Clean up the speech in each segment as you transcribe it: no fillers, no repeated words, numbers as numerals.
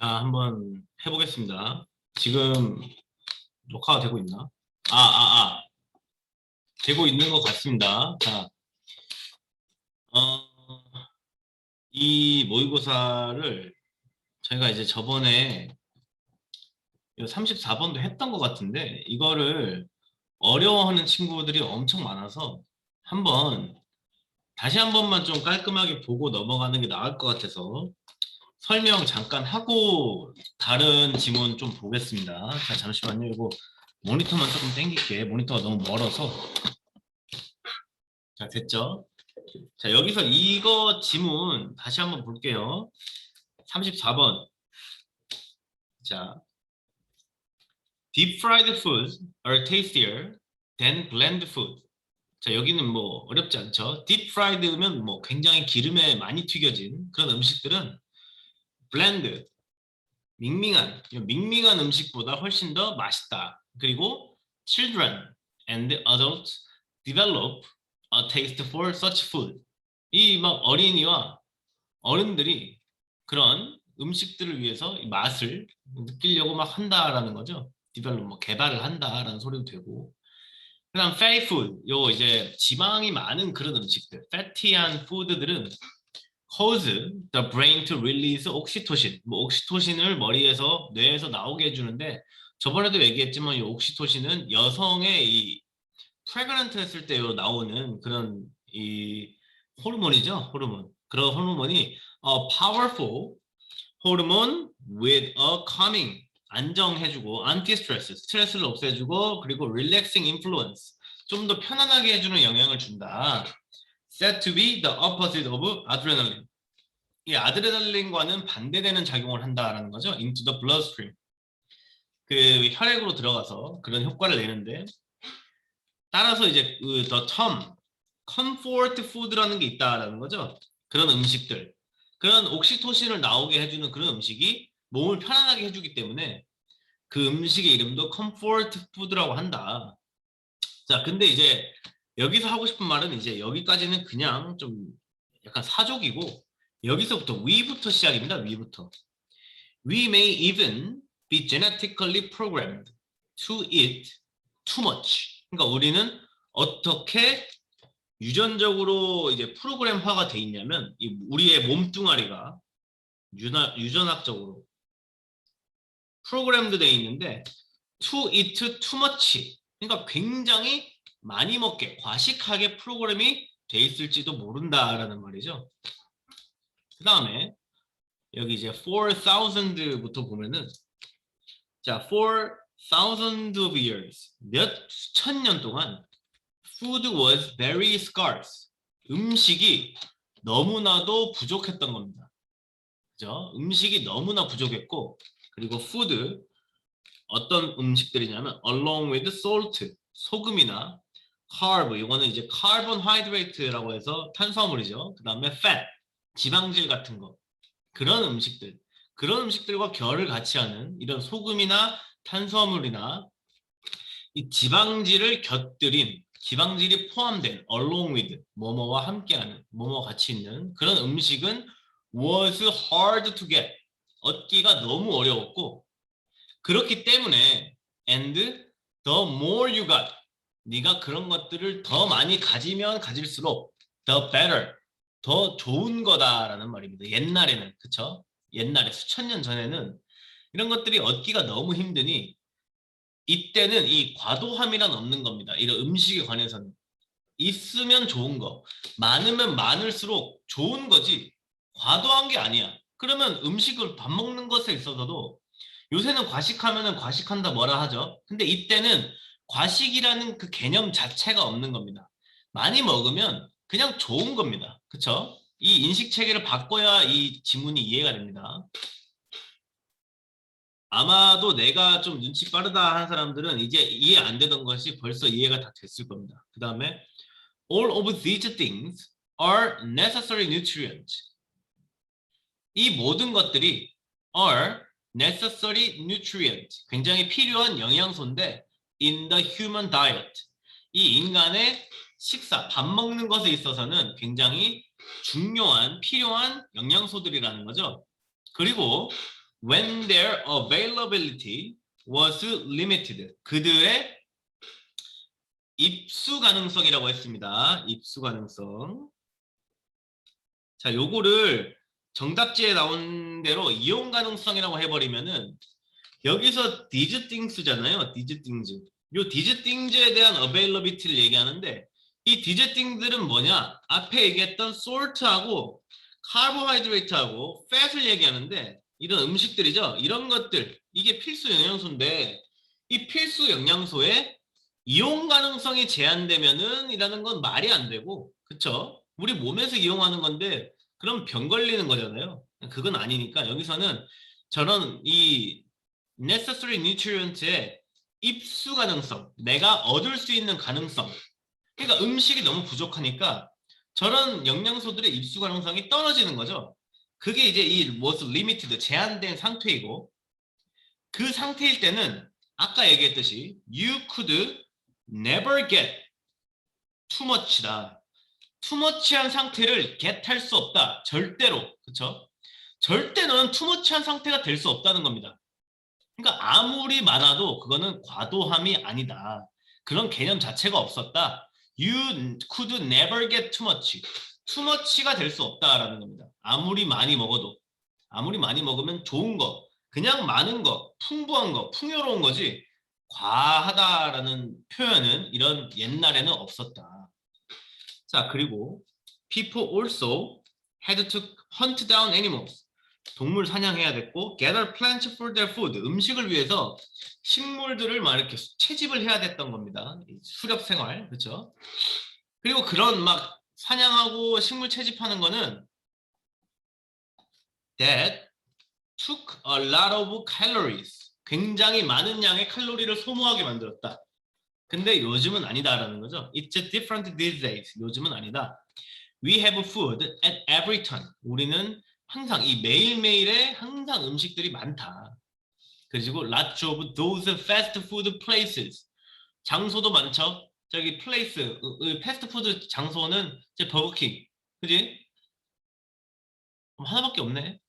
자, 한번 해보겠습니다. 지금 녹화가 되고 있나? 되고 있는 것 같습니다. 자, 어, 이 모의고사를 저희가 이제 저번에 34번도 했던 것 같은데, 이거를 어려워하는 친구들이 엄청 많아서 다시 한 번만 좀 깔끔하게 보고 넘어가는 게 나을 것 같아서 설명 잠깐 하고 다른 지문 좀 보겠습니다. 자, 잠시만요. 이거 모니터만 조금 당길게. 모니터가 너무 멀어서. 자, 됐죠? 자, 여기서 이거 지문 다시 한번 볼게요. 34번. 자, deep fried foods are tastier than bland food. 자, 여기는 뭐 어렵지 않죠? deep fried면 뭐 굉장히 기름에 많이 튀겨진 그런 음식들은 bland, 밍밍한 음식보다 훨씬 더 맛있다. 그리고 children and adults develop a taste for such food. 이 막 어린이와 어른들이 그런 음식들을 위해서 이 맛을 느끼려고 막 한다라는 거죠. develop 뭐 개발을 한다라는 소리도 되고. 그다음 fatty food. 요 이제 지방이 많은 그런 음식들. fatty한 푸드들은 cause the brain to release oxytocin. 뭐 옥시토신을 머리에서 뇌에서 나오게 해주는데 저번에도 얘기했지만 이 옥시토신은 여성의 이 프레그넌트 했을 때 나오는 그런 이 호르몬이죠. 호르몬. 그런 호르몬이 powerful 호르몬 with a calming 안정해주고 anti stress 스트레스를 없애주고 그리고 relaxing influence 좀 더 편안하게 해주는 영향을 준다. said to be the opposite of adrenaline. 이 아드레날린과는 반대되는 작용을 한다라는 거죠. into the bloodstream. 그 혈액으로 들어가서 그런 효과를 내는데 따라서 이제 그 the term comfort food라는 게 있다라는 거죠. 그런 음식들. 그런 옥시토신을 나오게 해주는 그런 음식이 몸을 편안하게 해주기 때문에 그 음식의 이름도 comfort food라고 한다. 자, 근데 이제 여기서 하고 싶은 말은 이제 여기까지는 그냥 좀 약간 사족이고 여기서부터 위부터 시작입니다. 위부터. We may even be genetically programmed to eat too much. 그러니까 우리는 어떻게 유전적으로 이제 프로그램화가 돼 있냐면 우리의 몸뚱아리가 유전학적으로 프로그램도 돼 있는데 to eat too much. 그러니까 굉장히 많이 먹게 과식하게 프로그램이 돼 있을지도 모른다라는 말이죠. 그 다음에 여기 이제 4,000부터 보면은 자 4,000 of years 몇 수천 년 동안 food was very scarce. 음식이 너무나도 부족했던 겁니다. 그죠? 음식이 너무나 부족했고 그리고 food 어떤 음식들이냐면 along with salt 소금이나 carb 이거는 이제 carbohydrate라고 해서 탄수화물이죠. 그 다음에 fat 지방질 같은 거 그런 음식들과 결을 같이 하는 이런 소금이나 탄수화물이나 이 지방질을 곁들인 지방질이 포함된 along with 뭐뭐와 함께하는 뭐뭐와 같이 있는 그런 음식은 was hard to get 얻기가 너무 어려웠고 그렇기 때문에 and the more you got 네가 그런 것들을 더 많이 가지면 가질수록 the better 더 좋은 거다라는 말입니다. 옛날에는 그쵸? 옛날에 수천 년 전에는 이런 것들이 얻기가 너무 힘드니 이때는 이 과도함이란 없는 겁니다. 이런 음식에 관해서는 있으면 좋은 거 많으면 많을수록 좋은 거지 과도한 게 아니야. 그러면 음식을 밥 먹는 것에 있어서도 요새는 과식하면은 과식한다 뭐라 하죠. 근데 이때는 과식이라는 그 개념 자체가 없는 겁니다. 많이 먹으면 그냥 좋은 겁니다. 그쵸? 이 인식 체계를 바꿔야 이 지문이 이해가 됩니다. 아마도 내가 좀 눈치 빠르다 하는 사람들은 이제 이해 안 되던 것이 벌써 이해가 다 됐을 겁니다. 그 다음에 all of these things are necessary nutrients. 이 모든 것들이 are necessary nutrient. 굉장히 필요한 영양소인데 in the human diet. 이 인간의 식사, 밥 먹는 것에 있어서는 굉장히 중요한, 필요한 영양소들이라는 거죠. 그리고 when their availability was limited. 그들의 입수 가능성이라고 했습니다. 입수 가능성. 자, 요거를 정답지에 나온 대로 이용 가능성이라고 해버리면은 여기서 these things잖아요. these things. 요 these things에 대한 availability를 얘기하는데 이 these things들은 뭐냐? 앞에 얘기했던 salt하고 carbohydrate하고 fat을 얘기하는데 이런 음식들이죠. 이런 것들 이게 필수 영양소인데 이 필수 영양소에 이용 가능성이 제한되면은 이라는 건 말이 안 되고 그쵸? 우리 몸에서 이용하는 건데 그럼 병 걸리는 거잖아요. 그건 아니니까 여기서는 저런 이 necessary nutrient의 입수 가능성, 내가 얻을 수 있는 가능성. 그러니까 음식이 너무 부족하니까 저런 영양소들의 입수 가능성이 떨어지는 거죠. 그게 이제 이 was limited, 제한된 상태이고 그 상태일 때는 아까 얘기했듯이 you could never get too much다. too much한 상태를 get 할 수 없다. 절대로. 그쵸? 절대 너는 too much한 상태가 될 수 없다는 겁니다. 그러니까 아무리 많아도 그거는 과도함이 아니다. 그런 개념 자체가 없었다. You could never get too much. too much가 될 수 없다라는 겁니다. 아무리 많이 먹어도. 아무리 많이 먹으면 좋은 거, 그냥 많은 거, 풍부한 거, 풍요로운 거지 과하다라는 표현은 이런 옛날에는 없었다. 자, 그리고 people also had to hunt down animals. 동물 사냥해야 됐고 gather plants for their food. 음식을 위해서 식물들을 막 이렇게 채집을 해야 됐던 겁니다. 수렵 생활. 그렇죠? 그리고 그런 막 사냥하고 식물 채집하는 거는 that took a lot of calories. 굉장히 많은 양의 칼로리를 소모하게 만들었다. 근데 요즘은 아니다라는 거죠. It's different these days. 요즘은 아니다. We have food at every time. 우리는 항상 이 매일매일에 항상 음식들이 많다. 그리고 lots of those fast food places. 장소도 많죠. 저기 플레이스, 패스트푸드 장소는 이제 버거킹. 그지? 하나밖에 없네.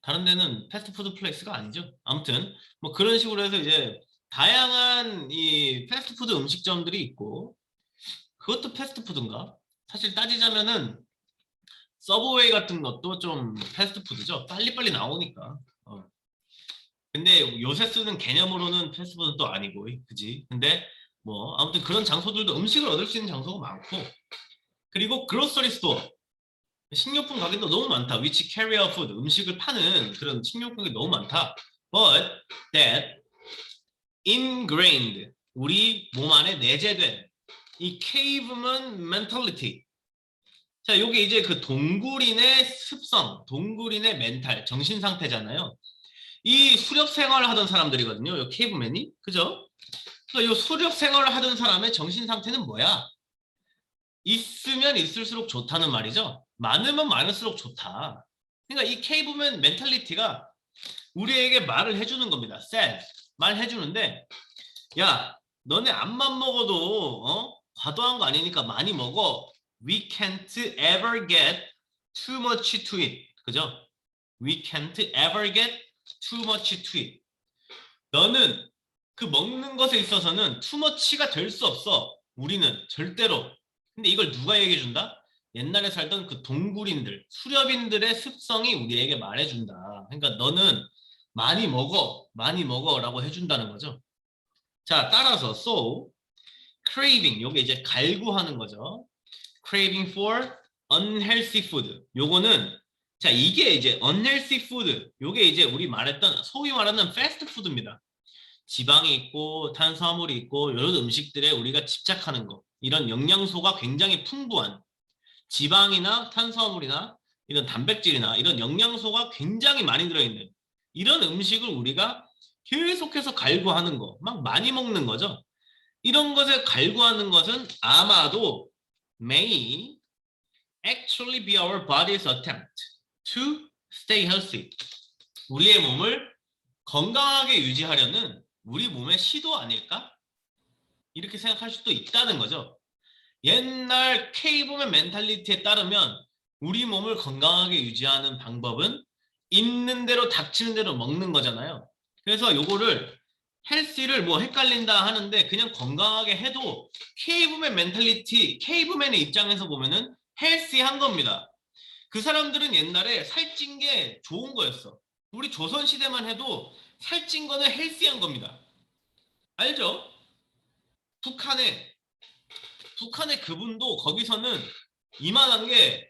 다른 데는 패스트푸드 플레이스가 아니죠. 아무튼 뭐 그런 식으로 해서 이제 다양한 이 패스트푸드 음식점들이 있고 그것도 패스트푸드인가? 사실 따지자면은 서브웨이 같은 것도 좀 패스트푸드죠. 빨리빨리 나오니까. 근데 요새 쓰는 개념으로는 패스트푸드는 또 아니고, 그지? 근데 뭐 아무튼 그런 장소들도 음식을 얻을 수 있는 장소가 많고 그리고 그로서리 스토어. 식료품 가게도 너무 많다. which carry out food. 음식을 파는 그런 식료품 가게 너무 많다. But that ingrained. 우리 몸 안에 내재된 이 caveman mentality. 자, 요게 이제 그 동굴인의 습성, 동굴인의 멘탈, 정신 상태잖아요. 이 수렵 생활을 하던 사람들이거든요. 요 케이브맨이. 그죠? 그러니까 요 수렵 생활을 하던 사람의 정신 상태는 뭐야? 있으면 있을수록 좋다는 말이죠. 많으면 많을수록 좋다. 그러니까 이 케이브맨 멘탈리티가 우리에게 말을 해주는 겁니다. said. 말해주는데 야, 너네 앞만 먹어도 과도한 거 아니니까 많이 먹어. We can't ever get too much to eat. 그죠? We can't ever get too much to eat. 너는 그 먹는 것에 있어서는 too much가 될 수 없어. 우리는 절대로. 근데 이걸 누가 얘기해 준다? 옛날에 살던 그 동굴인들, 수렵인들의 습성이 우리에게 말해준다. 그러니까 너는 많이 먹어라고 해준다는 거죠. 자, 따라서 so craving, 요게 이제 갈구하는 거죠. craving for unhealthy food. 요거는 자, 이게 이제 unhealthy food. 요게 이제 우리 말했던 소위 말하는 패스트푸드입니다. 지방이 있고 탄수화물이 있고 이런 음식들에 우리가 집착하는 거. 이런 영양소가 굉장히 풍부한 지방이나 탄수화물이나 이런 단백질이나 이런 영양소가 굉장히 많이 들어있는 이런 음식을 우리가 계속해서 갈구하는 거, 막 많이 먹는 거죠. 이런 것에 갈구하는 것은 아마도 may actually be our body's attempt to stay healthy. 우리의 몸을 건강하게 유지하려는 우리 몸의 시도 아닐까? 이렇게 생각할 수도 있다는 거죠. 옛날 케이브맨 멘탈리티에 따르면 우리 몸을 건강하게 유지하는 방법은 있는 대로 닥치는 대로 먹는 거잖아요. 그래서 요거를 헬시를 뭐 헷갈린다 하는데 그냥 건강하게 해도 케이브맨 멘탈리티, 케이브맨의 입장에서 보면은 헬시한 겁니다. 그 사람들은 옛날에 살찐 게 좋은 거였어. 우리 조선 시대만 해도 살찐 거는 헬시한 겁니다. 알죠? 북한에 북한의 그분도 거기서는 이만한 게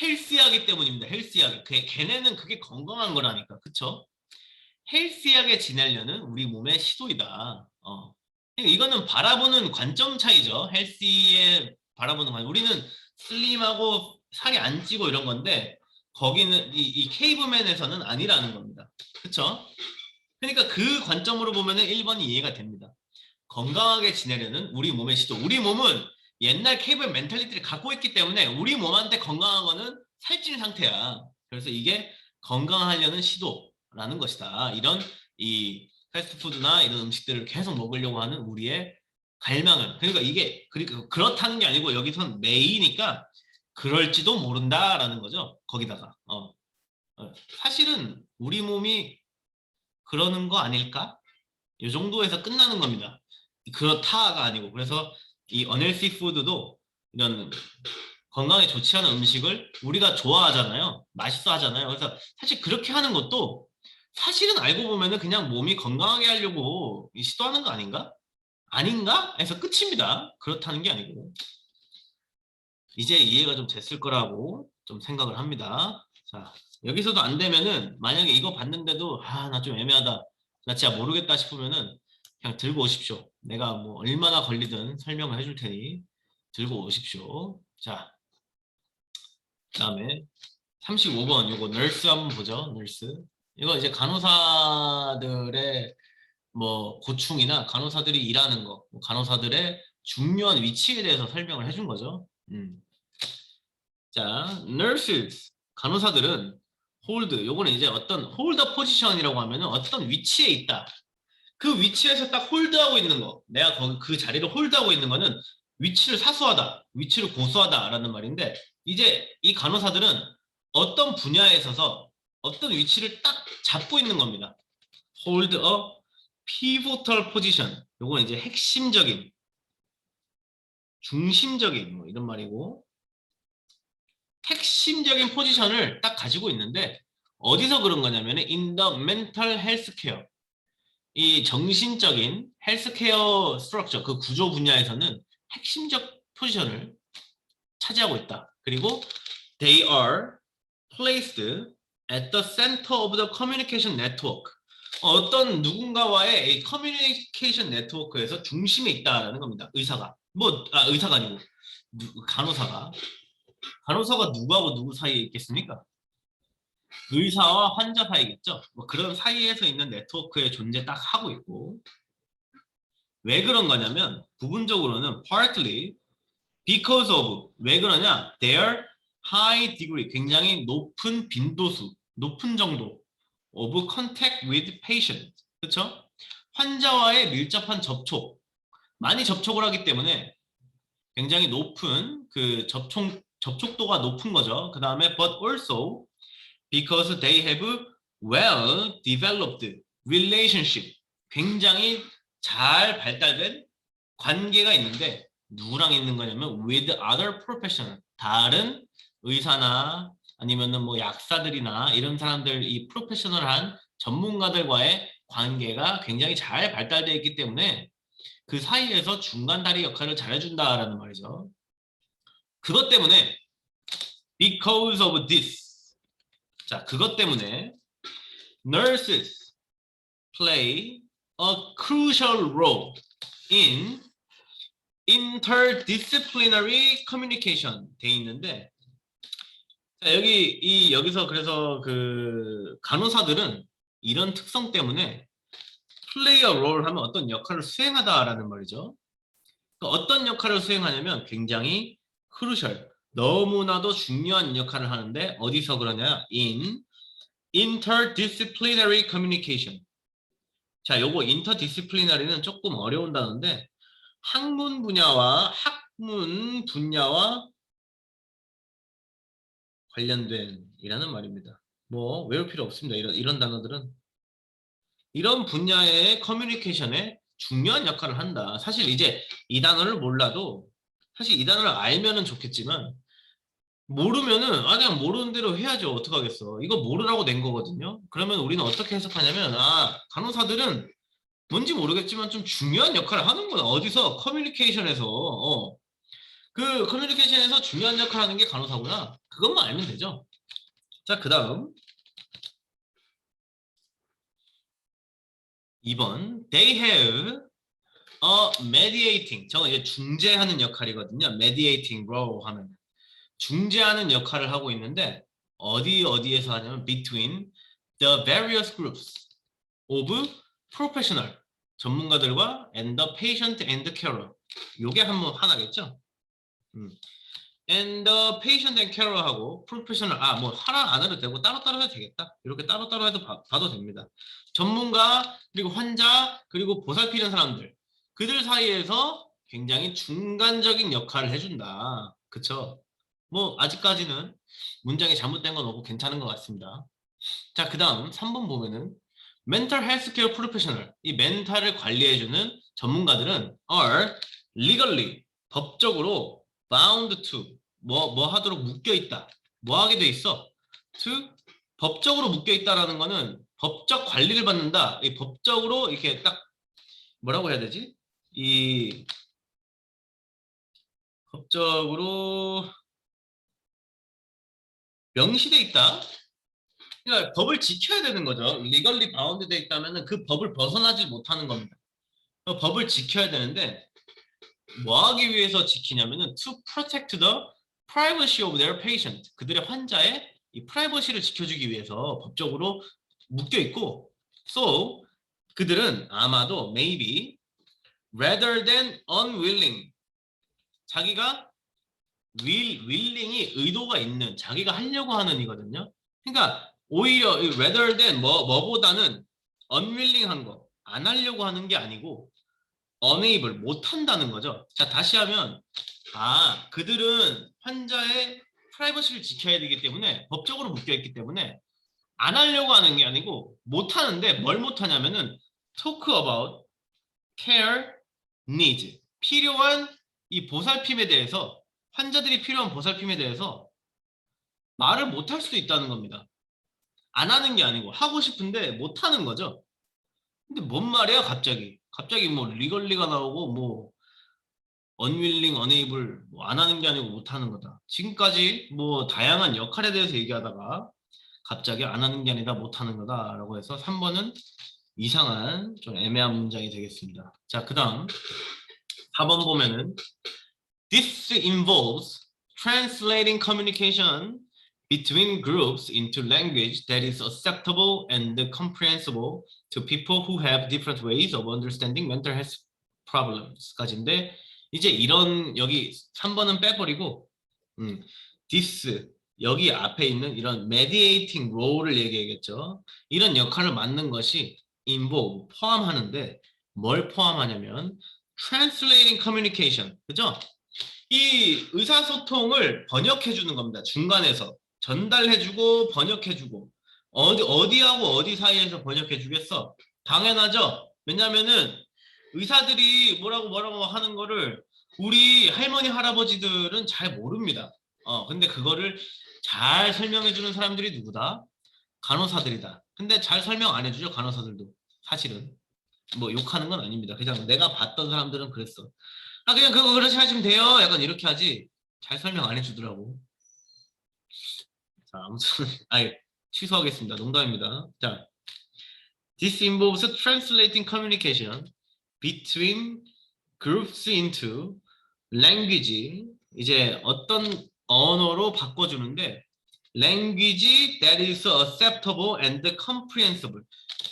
헬시하기 때문입니다. 헬시하게. 걔네는 그게 건강한 거라니까. 그쵸? 헬시하게 지내려는 우리 몸의 시도이다. 그러니까 이거는 바라보는 관점 차이죠. 헬시에 바라보는 관점. 우리는 슬림하고 살이 안 찌고 이런 건데 거기는 이 케이브맨에서는 아니라는 겁니다. 그쵸? 그러니까 그 관점으로 보면은 1번이 이해가 됩니다. 건강하게 지내려는 우리 몸의 시도. 우리 몸은 옛날 케이블 멘탈리티를 갖고 있기 때문에 우리 몸한테 건강한 거는 살찐 상태야. 그래서 이게 건강하려는 시도라는 것이다. 이런 이 패스트푸드나 이런 음식들을 계속 먹으려고 하는 우리의 갈망을. 그러니까 이게 그렇다는 게 아니고 여기선 매이니까 그럴지도 모른다라는 거죠. 거기다가 사실은 우리 몸이 그러는 거 아닐까? 이 정도에서 끝나는 겁니다. 그렇다가 아니고. 그래서 이 unhealthy food도 이런 건강에 좋지 않은 음식을 우리가 좋아하잖아요. 맛있어 하잖아요. 그래서 사실 그렇게 하는 것도 사실은 알고 보면은 그냥 몸이 건강하게 하려고 시도하는 거 아닌가? 아닌가? 해서 끝입니다. 그렇다는 게 아니고. 이제 이해가 좀 됐을 거라고 좀 생각을 합니다. 자, 여기서도 안 되면은 만약에 이거 봤는데도 나 좀 애매하다. 나 진짜 모르겠다 싶으면은 그냥 들고 오십시오. 내가 뭐 얼마나 걸리든 설명을 해줄 테니 들고 오십시오. 자, 그다음에 35번 요거 널스 한번 보죠. 널스. 이거 이제 간호사들의 뭐 고충이나 간호사들이 일하는 거, 뭐 간호사들의 중요한 위치에 대해서 설명을 해준 거죠. 자, nurses 간호사들은 hold 요거는 이제 어떤 hold 포지션이라고 하면은 어떤 위치에 있다. 그 위치에서 딱 홀드하고 있는 거. 내가 거기 그 자리를 홀드하고 있는 거는 위치를 사수하다, 위치를 고수하다라는 말인데 이제 이 간호사들은 어떤 분야에 있어서 어떤 위치를 딱 잡고 있는 겁니다. hold a pivotal position. 요거는 이제 핵심적인, 중심적인 뭐 이런 말이고 핵심적인 포지션을 딱 가지고 있는데 어디서 그런 거냐면 in the mental health care 이 정신적인 헬스케어 스트럭처 그 구조 분야에서는 핵심적 포지션을 차지하고 있다. 그리고 they are placed at the center of the communication network. 어떤 누군가와의 이 커뮤니케이션 네트워크에서 중심에 있다라는 겁니다. 의사가 의사가 아니고 간호사가 누구하고 누구 사이에 있겠습니까? 의사와 환자 사이겠죠. 뭐 그런 사이에서 있는 네트워크의 존재 딱 하고 있고 왜 그런 거냐면 부분적으로는 partly because of 왜 그러냐 their high degree 굉장히 높은 빈도수 높은 정도 of contact with patient 그렇죠? 환자와의 밀접한 접촉 많이 접촉을 하기 때문에 굉장히 높은 그 접촉도가 높은 거죠. 그 다음에 but also because they have well developed relationship. 굉장히 잘 발달된 관계가 있는데 누구랑 있는 거냐면 with other professional. 다른 의사나 아니면은 뭐 약사들이나 이런 사람들 이 프로페셔널한 전문가들과의 관계가 굉장히 잘 발달되어 있기 때문에 그 사이에서 중간다리 역할을 잘해준다라는 말이죠. 그것 때문에 because of this 자, 그것 때문에 nurses play a crucial role in interdisciplinary communication 돼 있는데 자, 여기서 그래서 그 간호사들은 이런 특성 때문에 play a role 하면 어떤 역할을 수행하다라는 말이죠. 그러니까 어떤 역할을 수행하냐면 굉장히 crucial 너무나도 중요한 역할을 하는데 어디서 그러냐 in interdisciplinary communication. 자, 요거 interdisciplinary는 조금 어려운 단어인데 학문 분야와 관련된 이라는 말입니다. 뭐 외울 필요 없습니다. 이런 단어들은 이런 분야의 커뮤니케이션에 중요한 역할을 한다. 사실 이제 이 단어를 몰라도 사실 이 단어를 알면은 좋겠지만 모르면은 그냥 모르는 대로 해야죠. 어떡하겠어. 이거 모르라고 낸 거거든요. 그러면 우리는 어떻게 해석하냐면 간호사들은 뭔지 모르겠지만 좀 중요한 역할을 하는구나. 어디서 커뮤니케이션에서 그 커뮤니케이션에서 중요한 역할을 하는 게 간호사구나. 그것만 알면 되죠. 자, 그다음 2번 They have a mediating. 저거 이제 중재하는 역할이거든요. mediating role 하면 중재하는 역할을 하고 있는데 어디에서 하냐면 between the various groups of professional 전문가들과 and the patient and the carer. 요게 하나겠죠? and the patient and carer하고 professional 뭐 하나 안 해도 되고 따로따로 해도 되겠다. 이렇게 따로따로 해도 봐도 됩니다. 전문가 그리고 환자 그리고 보살피는 사람들 그들 사이에서 굉장히 중간적인 역할을 해준다. 그쵸? 뭐 아직까지는 문장이 잘못된 건 없고 괜찮은 것 같습니다. 자, 그 다음 3번 보면은 mental health care professional 이 멘탈을 관리해주는 전문가들은 are legally 법적으로 bound to 뭐 하도록 묶여 있다. 뭐 하게 돼 있어? to 법적으로 묶여 있다라는 거는 법적 관리를 받는다. 이 법적으로 이렇게 딱 뭐라고 해야 되지? 이 법적으로 명시돼 있다. 그러니까 법을 지켜야 되는 거죠. legally bound 돼 있다면은 그 법을 벗어나지 못하는 겁니다. 법을 지켜야 되는데 뭐 하기 위해서 지키냐면은 to protect the privacy of their patient. 그들의 환자의 이 프라이버시를 지켜주기 위해서 법적으로 묶여 있고 so 그들은 아마도 maybe rather than unwilling 자기가 willing이 의도가 있는 자기가 하려고 하는 이거든요. 그러니까 오히려 rather than 뭐보다는 unwilling한 거 안 하려고 하는 게 아니고 unable 못 한다는 거죠. 자, 다시 하면 그들은 환자의 프라이버시를 지켜야 되기 때문에 법적으로 묶여 있기 때문에 안 하려고 하는 게 아니고 못 하는데 뭘 못 하냐면은 talk about care needs 필요한 이 보살핌에 대해서 환자들이 필요한 보살핌에 대해서 말을 못 할 수도 있다는 겁니다. 안 하는 게 아니고 하고 싶은데 못 하는 거죠. 근데 뭔 말이야 갑자기 뭐 리걸리가 나오고 뭐 unwilling, unable 뭐 안 하는 게 아니고 못 하는 거다. 지금까지 뭐 다양한 역할에 대해서 얘기하다가 갑자기 안 하는 게 아니라 못 하는 거다라고 해서 3번은 이상한 좀 애매한 문장이 되겠습니다. 자, 그다음 4번 보면은 This involves translating communication between groups into language that is acceptable and comprehensible to people who have different ways of understanding mental health problems까지인데 이제 이런 여기 3번은 빼버리고 this 여기 앞에 있는 이런 mediating role를 얘기하겠죠. 이런 역할을 맡는 것이 involve 포함하는데 뭘 포함하냐면 translating communication 그죠? 이 의사소통을 번역해주는 겁니다. 중간에서 전달해주고 번역해주고 어디하고 어디 사이에서 번역해주겠어? 당연하죠. 왜냐면은 의사들이 뭐라고 하는 거를 우리 할머니 할아버지들은 잘 모릅니다. 근데 그거를 잘 설명해주는 사람들이 누구다? 간호사들이다. 근데 잘 설명 안 해주죠 간호사들도 사실은. 뭐 욕하는 건 아닙니다. 그냥 내가 봤던 사람들은 그랬어. 그냥 그거 그렇게 하시면 돼요. 약간 이렇게 하지. 잘 설명 안 해주더라고. 자, 아무튼 취소하겠습니다. 농담입니다. 자, this involves translating communication between groups into language. 이제 어떤 언어로 바꿔주는데 language that is acceptable and comprehensible.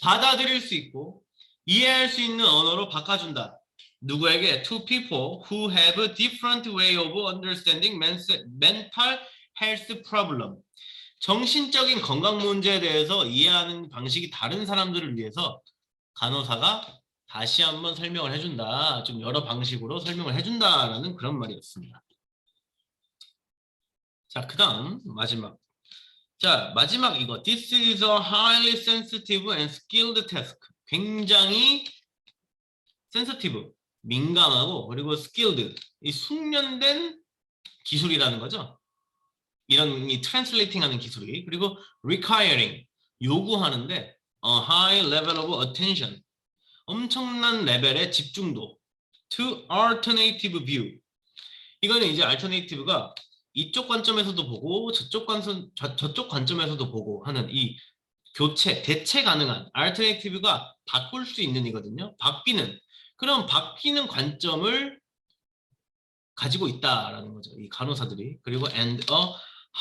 받아들일 수 있고 이해할 수 있는 언어로 바꿔준다. 누구에게? To people who have a different way of understanding mental health problem. 정신적인 건강 문제에 대해서 이해하는 방식이 다른 사람들을 위해서 간호사가 다시 한번 설명을 해준다. 좀 여러 방식으로 설명을 해준다라는 그런 말이었습니다. 자, 그 다음 마지막 자, 마지막 이거. This is a highly sensitive and skilled task. 굉장히 sensitive, 민감하고 그리고 skilled, 이 숙련된 기술이라는 거죠. 이런 이 translating 하는 기술이. 그리고 requiring, 요구하는데 a high level of attention, 엄청난 레벨의 집중도. to alternative view. 이거는 이제 alternative가 이쪽 관점에서도 보고 저쪽 관점에서도 보고 하는 이 교체, 대체 가능한 alternative가 바꿀 수 있는 이거든요. 바뀌는. 그럼 바뀌는 관점을 가지고 있다라는 거죠. 이 간호사들이. 그리고 and a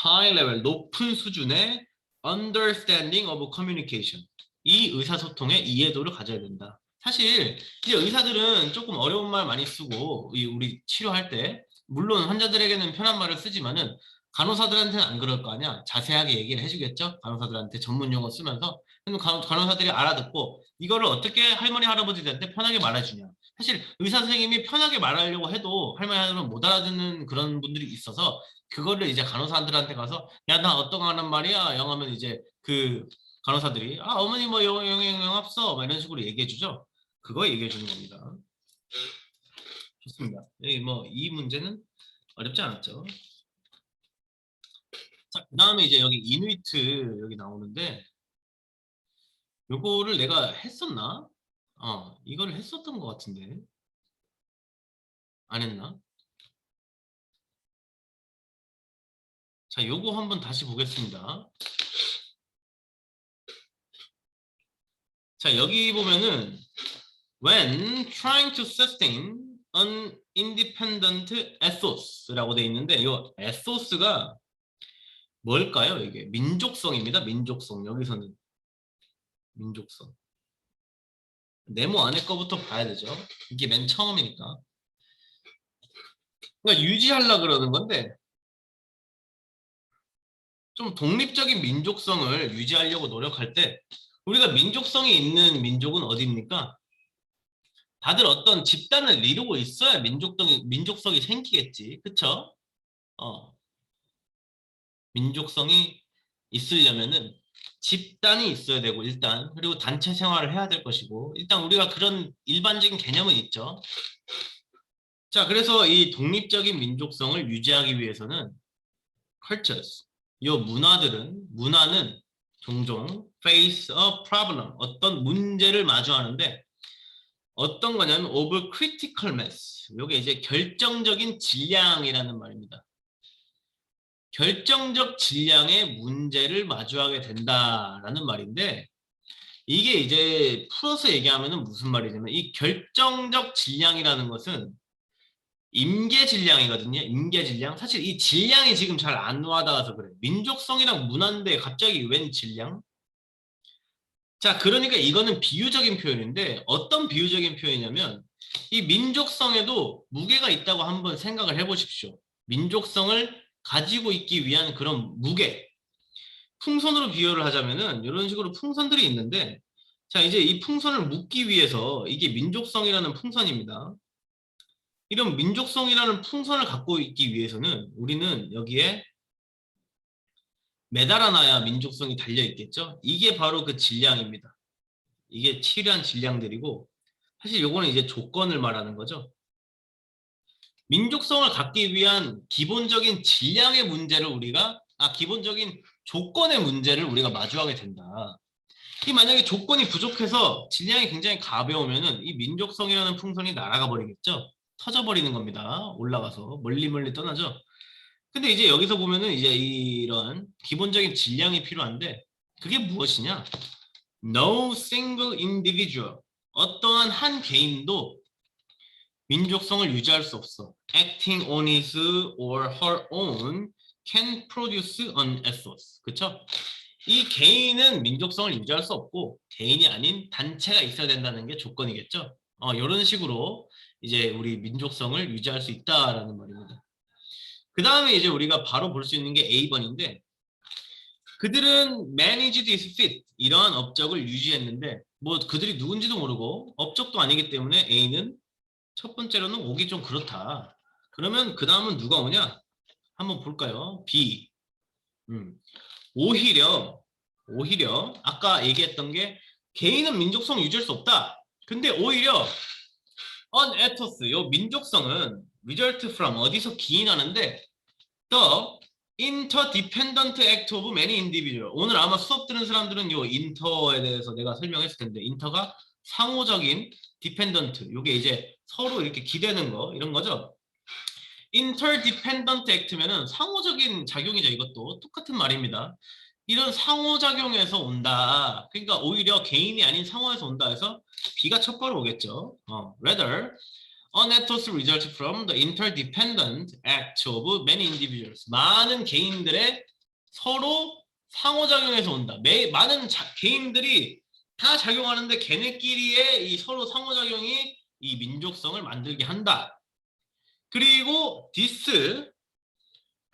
high level, 높은 수준의 understanding of communication. 이 의사소통의 이해도를 가져야 된다. 사실 이제 의사들은 조금 어려운 말 많이 쓰고 우리 치료할 때 물론 환자들에게는 편한 말을 쓰지만은 간호사들한테는 안 그럴 거 아니야. 자세하게 얘기를 해주겠죠. 간호사들한테 전문 용어 쓰면서. 그럼 간호사들이 알아듣고 이거를 어떻게 할머니 할아버지들한테 편하게 말해주냐. 사실 의사 선생님이 편하게 말하려고 해도 할머니 할아버지는 못 알아듣는 그런 분들이 있어서 그거를 이제 간호사들한테 가서 야 나 어떤 거 하는 말이야 영하면 이제 그 간호사들이 아 어머니 뭐 영영 없어 막 이런 식으로 얘기해 주죠. 그거 얘기해 주는 겁니다. 좋습니다. 여기 뭐 이 문제는 어렵지 않았죠. 자, 그다음에 이제 여기 이누이트 여기 나오는데 요거를 내가 했었나? 이거를 했었던 것 같은데 안 했나? 자, 요거 한번 다시 보겠습니다. 자, 여기 보면은 when trying to sustain an independent ethos라고 돼 있는데 이 ethos가 뭘까요? 이게 민족성입니다. 민족성. 여기서는 민족성. 네모 안에 거부터 봐야 되죠. 이게 맨 처음이니까. 그러니까 유지하려 그러는 건데 좀 독립적인 민족성을 유지하려고 노력할 때 우리가 민족성이 있는 민족은 어디입니까? 다들 어떤 집단을 이루고 있어야 민족성이 생기겠지. 그쵸? 민족성이 있으려면은 집단이 있어야 되고 일단 그리고 단체 생활을 해야 될 것이고 일단 우리가 그런 일반적인 개념은 있죠. 자, 그래서 이 독립적인 민족성을 유지하기 위해서는 cultures, 이 문화는 종종 face a problem, 어떤 문제를 마주하는데 어떤 거냐면 of critical mass, 이게 이제 결정적인 질량이라는 말입니다. 결정적 질량의 문제를 마주하게 된다라는 말인데 이게 이제 풀어서 얘기하면 무슨 말이냐면 이 결정적 질량이라는 것은 임계 질량이거든요. 임계 질량. 사실 이 질량이 지금 잘 안 와닿아서 그래. 민족성이랑 문화인데 갑자기 웬 질량? 자, 그러니까 이거는 비유적인 표현인데 어떤 비유적인 표현이냐면 이 민족성에도 무게가 있다고 한번 생각을 해보십시오. 민족성을 가지고 있기 위한 그런 무게. 풍선으로 비유를 하자면은 이런 식으로 풍선들이 있는데 자, 이제 이 풍선을 묶기 위해서 이게 민족성이라는 풍선입니다. 이런 민족성이라는 풍선을 갖고 있기 위해서는 우리는 여기에 매달아놔야 민족성이 달려있겠죠. 이게 바로 그 질량입니다. 이게 치료한 질량들이고 사실 요거는 이제 조건을 말하는 거죠. 민족성을 갖기 위한 기본적인 질량의 문제를 기본적인 조건의 문제를 우리가 마주하게 된다. 이 만약에 조건이 부족해서 질량이 굉장히 가벼우면은 이 민족성이라는 풍선이 날아가 버리겠죠. 터져버리는 겁니다. 올라가서 멀리 떠나죠. 근데 이제 여기서 보면은 이제 이런 기본적인 질량이 필요한데 그게 무엇이냐? No single individual, 어떠한 한 개인도 민족성을 유지할 수 없어. Acting on his or her own can produce an ethos. 그쵸? 이 개인은 민족성을 유지할 수 없고 개인이 아닌 단체가 있어야 된다는 게 조건이겠죠. 이런 식으로 이제 우리 민족성을 유지할 수 있다라는 말입니다. 그 다음에 이제 우리가 바로 볼 수 있는 게 A번인데 그들은 managed his feet, 이러한 업적을 유지했는데 뭐 그들이 누군지도 모르고 업적도 아니기 때문에 A는 첫 번째로는 오기 좀 그렇다. 그러면 그 다음은 누가 오냐? 한번 볼까요? B. 오히려 아까 얘기했던 게 개인은 민족성 유지할 수 없다. 근데 오히려 on ethos 요 민족성은 result from 어디서 기인하는데 the interdependent act of many individual. 오늘 아마 수업 들은 사람들은 요 인터에 대해서 내가 설명했을 텐데 인터가 상호적인 dependent 요게 이제 서로 이렇게 기대는 거 이런 거죠. interdependent act면은 상호적인 작용이죠. 이것도 똑같은 말입니다. 이런 상호작용에서 온다. 그러니까 오히려 개인이 아닌 상호에서 온다 해서 B가 첫 번으로 오겠죠. Rather, an ethos results from the interdependent act of many individuals. 많은 개인들의 서로 상호작용에서 온다. 많은 개인들이 다 작용하는데 걔네끼리의 이 서로 상호작용이 이 민족성을 만들게 한다. 그리고 this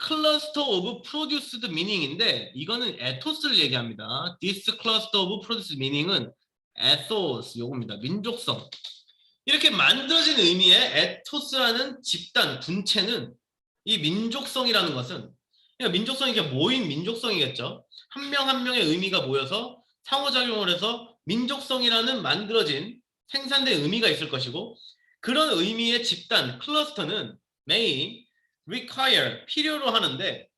cluster of produced meaning인데 이거는 에토스를 얘기합니다. This cluster of produced meaning은 ethos 요겁니다. 민족성. 이렇게 만들어진 의미의 에토스라는 집단, 군체는 이 민족성이라는 것은 그러니까 민족성이 이게 모인 민족성이겠죠. 한 명 한 명의 의미가 모여서 상호작용을 해서 민족성이라는 만들어진 생산된 의미가 있을 것이고 그런 의미의 집단, 클러스터는 may require, 필요로 하는데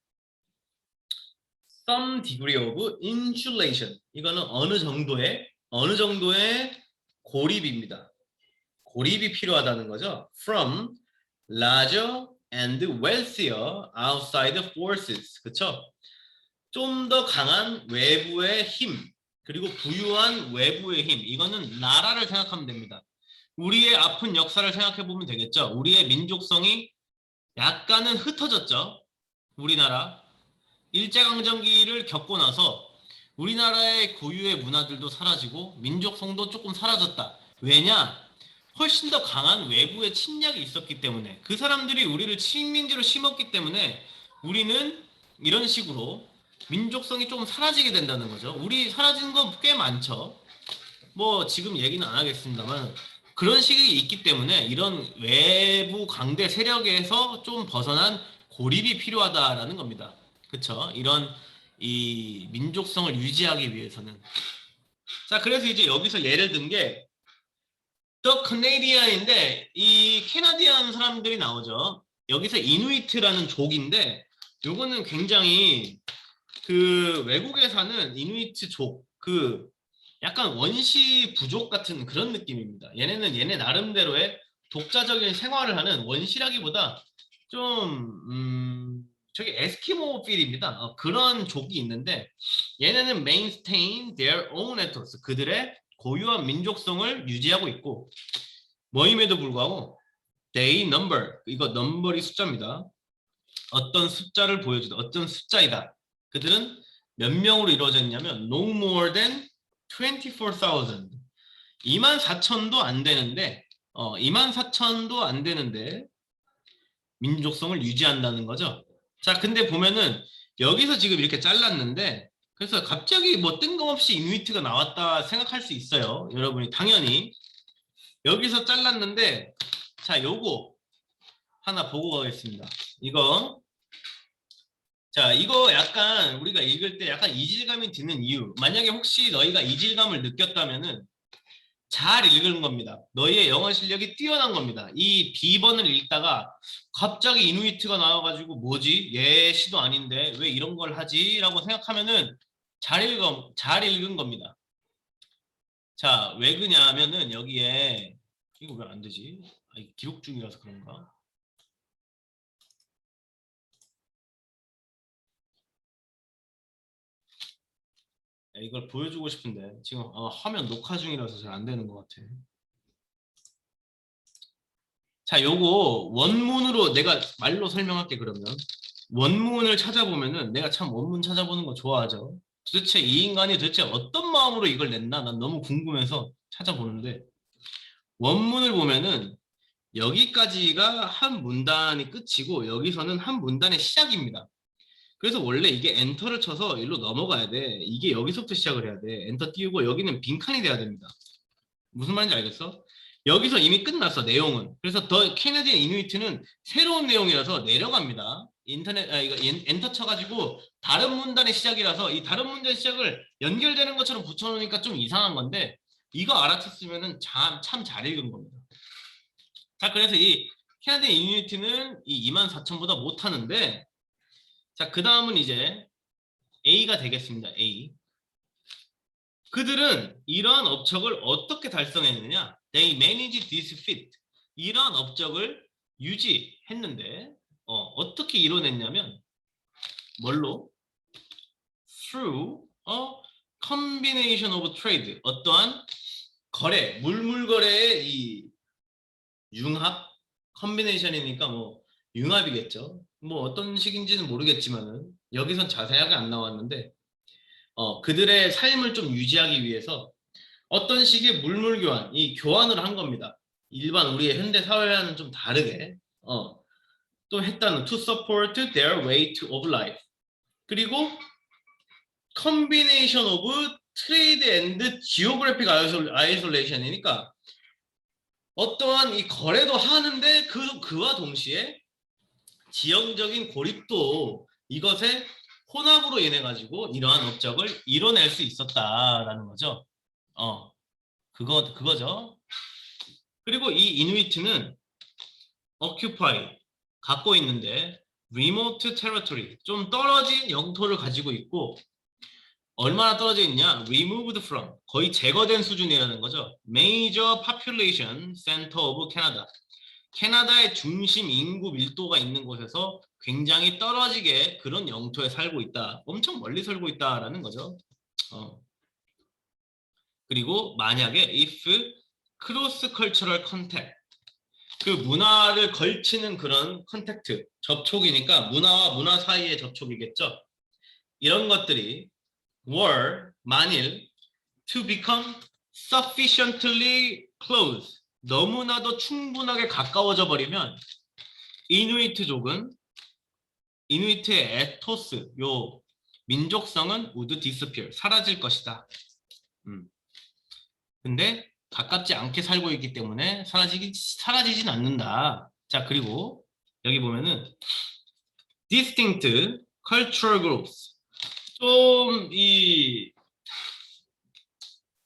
some degree of insulation, 이거는 어느 정도의 고립입니다. 고립이 필요하다는 거죠. From larger and wealthier outside forces, 그쵸? 좀 더 강한 외부의 힘, 그리고 부유한 외부의 힘, 이거는 나라를 생각하면 됩니다. 우리의 아픈 역사를 생각해 보면 되겠죠. 우리의 민족성이 약간은 흩어졌죠. 우리나라 일제강점기를 겪고 나서 우리나라의 고유의 문화들도 사라지고 민족성도 조금 사라졌다. 왜냐? 훨씬 더 강한 외부의 침략이 있었기 때문에 그 사람들이 우리를 식민지로 심었기 때문에 우리는 이런 식으로 민족성이 조금 사라지게 된다는 거죠. 우리 사라진 건 꽤 많죠. 뭐 지금 얘기는 안 하겠습니다만 그런 시기가 있기 때문에 이런 외부 강대 세력에서 좀 벗어난 고립이 필요하다라는 겁니다. 그렇죠? 이런 이 민족성을 유지하기 위해서는. 자, 그래서 이제 여기서 예를 든 게 The Canadian인데 이 캐나디안 사람들이 나오죠. 여기서 이누이트라는 족인데 요거는 굉장히 그 외국에 사는 이누이트족 그 약간 원시 부족 같은 그런 느낌입니다. 얘네는 얘네 나름대로의 독자적인 생활을 하는 원시라기보다 좀 저기 에스키모 필입니다. 그런 족이 있는데 얘네는 maintain their own ethos, 그들의 고유한 민족성을 유지하고 있고 뭐임에도 불구하고 they number, 이거 number이 숫자입니다. 어떤 숫자를 보여주다, 어떤 숫자이다. 그들은 몇 명으로 이루어져 있냐면 no more than 24,000, 24,000도 안 되는데 24,000도 안 되는데 민족성을 유지한다는 거죠. 자, 근데 보면은 여기서 지금 이렇게 잘랐는데 그래서 갑자기 뭐 뜬금없이 이누이트가 나왔다 생각할 수 있어요. 여러분이 당연히 여기서 잘랐는데 자, 요거 하나 보고 가겠습니다. 이거 약간 우리가 읽을 때 약간 이질감이 드는 이유, 만약에 혹시 너희가 이질감을 느꼈다면은 잘 읽은 겁니다. 너희의 영어 실력이 뛰어난 겁니다. 이 B번을 읽다가 갑자기 이누이트가 나와가지고 뭐지? 얘 시도 아닌데 왜 이런 걸 하지? 라고 생각하면은 잘 읽은 겁니다. 자, 왜 그냐면은 여기에 이거 왜 안 되지? 기록 중이라서 그런가? 이걸 보여주고 싶은데 지금 화면 녹화 중이라서 잘 안 되는 것 같아. 자, 요거 원문으로 내가 말로 설명할게. 그러면 원문을 찾아보면은 내가 참 원문 찾아보는 거 좋아하죠. 도대체 이 인간이 도대체 어떤 마음으로 이걸 냈나 난 너무 궁금해서 찾아보는데 원문을 보면은 여기까지가 한 문단이 끝이고 여기서는 한 문단의 시작입니다. 그래서 원래 이게 엔터를 쳐서 일로 넘어가야 돼. 이게 여기서부터 시작을 해야 돼. 엔터 띄우고 여기는 빈칸이 돼야 됩니다. 무슨 말인지 알겠어? 여기서 이미 끝났어, 내용은. 그래서 더 캐네디언 이누이트는 새로운 내용이라서 내려갑니다. 이거 엔터 쳐가지고 다른 문단의 시작이라서 이 다른 문단의 시작을 연결되는 것처럼 붙여놓으니까 좀 이상한 건데 이거 알아챘으면은 참 잘 읽은 겁니다. 자, 그래서 이 캐나다 이누이트는 이 24,000보다 못하는데 자, 그 다음은 이제 A가 되겠습니다. A. 그들은 이러한 업적을 어떻게 달성했느냐? They managed this feat. 이러한 업적을 유지했는데 어떻게 이뤄냈냐면 뭘로? Through a combination of trade. 어떠한 거래, 물물거래의 이 융합? 컨비네이션이니까 뭐 융합이겠죠. 뭐 어떤 식인지는 모르겠지만은 여기선 자세하게 안 나왔는데 그들의 삶을 좀 유지하기 위해서 어떤 식의 물물 교환, 이 교환을 한 겁니다. 일반 우리의 현대 사회와는 좀 다르게 또 했다는 to support their way of life. 그리고 combination of trade and geographic isolation이니까 어떠한 이 거래도 하는데 그와 동시에 지형적인 고립도 이것의 혼합으로 인해 가지고 이러한 업적을 이뤄낼 수 있었다라는 거죠. 그거죠. 그리고 이 이누이트는 occupy 갖고 있는데 remote territory 좀 떨어진 영토를 가지고 있고 얼마나 떨어져 있냐? removed from 거의 제거된 수준이라는 거죠. major population center of Canada 캐나다의 중심 인구 밀도가 있는 곳에서 굉장히 떨어지게 그런 영토에 살고 있다. 엄청 멀리 살고 있다라는 거죠. 그리고 만약에 if cross cultural contact 그 문화를 걸치는 그런 컨택트 접촉이니까 문화와 문화 사이의 접촉이겠죠. 이런 것들이 were 만일 to become sufficiently close 너무나도 충분하게 가까워져 버리면 이누이트족은 이누이트의 에토스 요 민족성은 would disappear 사라질 것이다. 근데 가깝지 않게 살고 있기 때문에 사라지진 않는다. 자, 그리고 여기 보면은 distinct cultural groups 좀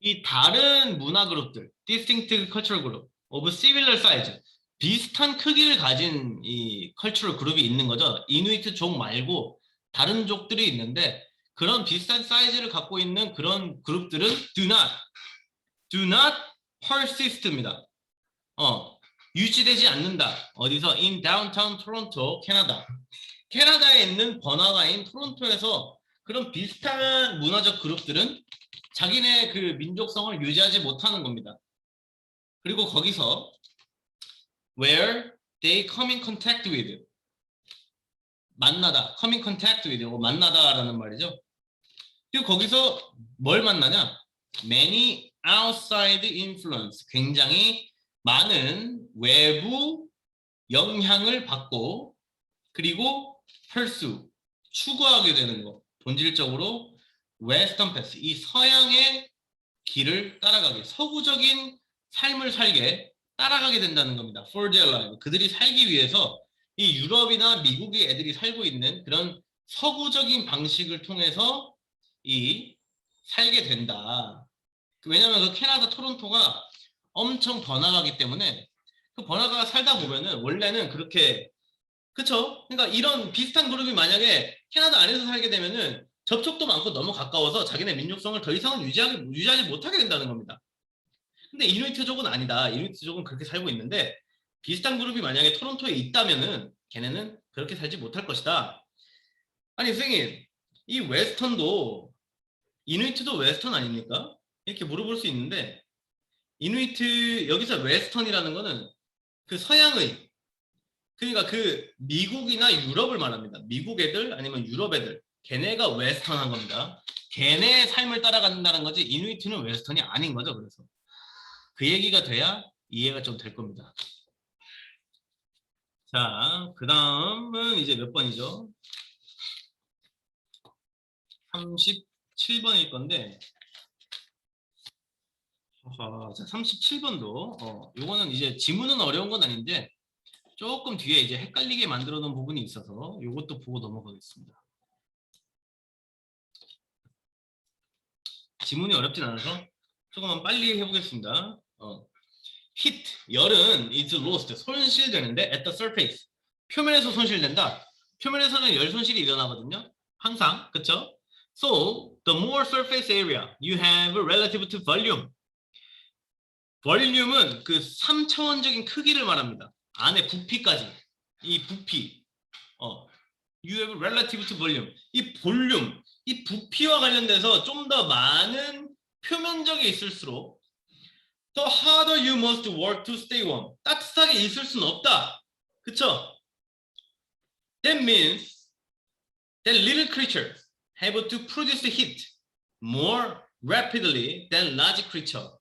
이 다른 문화 그룹들 distinct cultural group of similar size 비슷한 크기를 가진 이 cultural 그룹이 있는 거죠. 이누이트 족 말고 다른 족들이 있는데 그런 비슷한 사이즈를 갖고 있는 그런 그룹들은 do not persist입니다. 유지되지 않는다. 어디서? in downtown Toronto, 캐나다. 캐나다에 있는 번화가인 토론토에서 그런 비슷한 문화적 그룹들은 자기네 그 민족성을 유지하지 못하는 겁니다. 그리고 거기서 where they come in contact with 만나다, come in contact with 만나다라는 말이죠. 그리고 거기서 뭘 만나냐? many outside influence 굉장히 많은 외부 영향을 받고 그리고 pursue 추구하게 되는 거. 본질적으로 웨스턴 패스 이 서양의 길을 따라가게 서구적인 삶을 살게 따라가게 된다는 겁니다. For their life 그들이 살기 위해서 이 유럽이나 미국의 애들이 살고 있는 그런 서구적인 방식을 통해서 이 살게 된다. 왜냐하면 그 캐나다 토론토가 엄청 번화가기 때문에 그 번화가가 살다 보면은 원래는 그렇게 그쵸? 그러니까 이런 비슷한 그룹이 만약에 캐나다 안에서 살게 되면은 접촉도 많고 너무 가까워서 자기네 민족성을 더 이상은 유지하지 못하게 된다는 겁니다. 근데 이누이트족은 아니다. 이누이트족은 그렇게 살고 있는데 비슷한 그룹이 만약에 토론토에 있다면은 걔네는 그렇게 살지 못할 것이다. 아니 선생님 이 웨스턴도 이누이트도 웨스턴 아닙니까? 이렇게 물어볼 수 있는데 이누이트 여기서 웨스턴이라는 거는 그 서양의 그러니까 그 미국이나 유럽을 말합니다. 미국 애들 아니면 유럽 애들 걔네가 웨스턴한 겁니다. 걔네의 삶을 따라간다는 거지 이누이트는 웨스턴이 아닌 거죠. 그래서 그 얘기가 돼야 이해가 좀 될 겁니다. 자, 그 다음은 이제 몇 번이죠? 37번일 건데 자, 37번도 요거는 이제 지문은 어려운 건 아닌데 조금 뒤에 이제 헷갈리게 만들어 놓은 부분이 있어서 이것도 보고 넘어가겠습니다. 지문이 어렵진 않아서 조금만 빨리 해보겠습니다. Heat, 열은 is lost, 손실되는데 at the surface, 표면에서 손실된다. 표면에서는 열 손실이 일어나거든요. 항상, 그쵸? So, the more surface area you have relative to volume. 볼륨은 그 3차원적인 크기를 말합니다. 안에 부피까지. 이 부피. You have relative to volume. 이 볼륨, 이 부피와 관련돼서 좀 더 많은 표면적이 있을수록 the harder you must work to stay warm. 따뜻하게 있을 수는 없다. 그쵸? That means that little creatures have to produce heat more rapidly than large creatures.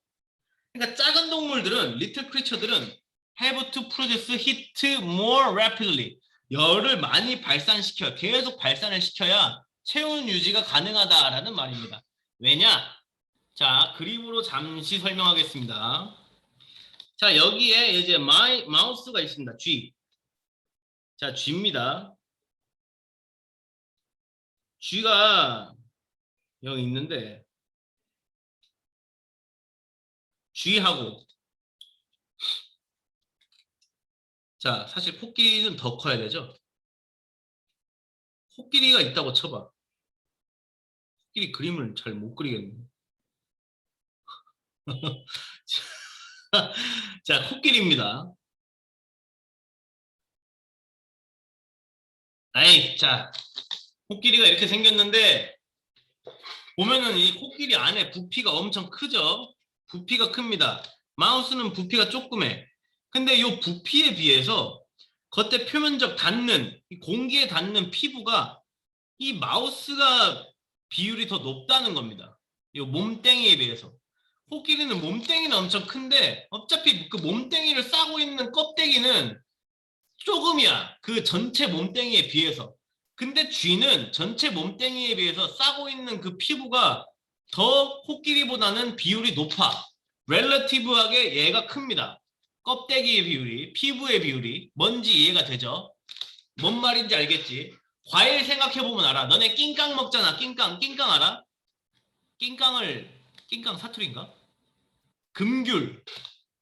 그러니까 작은 동물들은, little creature들은 have to produce heat more rapidly. 열을 많이 발산시켜, 계속 발산을 시켜야 체온 유지가 가능하다라는 말입니다. 왜냐? 자, 그림으로 잠시 설명하겠습니다. 자, 여기에 이제 마우스가 있습니다. G. 자, G입니다. G가 여기 있는데 G하고, 자, 사실 코끼리는 더 커야 되죠. 코끼리가 있다고 쳐봐. 코끼리 그림을 잘 못 그리겠네. 자, 코끼리입니다. 아이, 자, 코끼리가 이렇게 생겼는데 보면은 이 코끼리 안에 부피가 엄청 크죠? 부피가 큽니다. 마우스는 부피가 조그매. 근데 이 부피에 비해서 겉에 표면적 닿는, 공기에 닿는 피부가 이 마우스가 비율이 더 높다는 겁니다. 이 몸뚱이에 비해서. 코끼리는 몸뚱이는 엄청 큰데 어차피 그 몸뚱이를 싸고 있는 껍데기는 조금이야. 그 전체 몸뚱이에 비해서. 근데 쥐는 전체 몸뚱이에 비해서 싸고 있는 그 피부가 더 코끼리보다는 비율이 높아. 렐러티브하게 얘가 큽니다. 껍데기의 비율이, 피부의 비율이. 뭔지 이해가 되죠? 뭔 말인지 알겠지? 과일 생각해보면 알아. 너네 낑깡 먹잖아. 낑깡 알아? 낑깡 사투리인가? 금귤,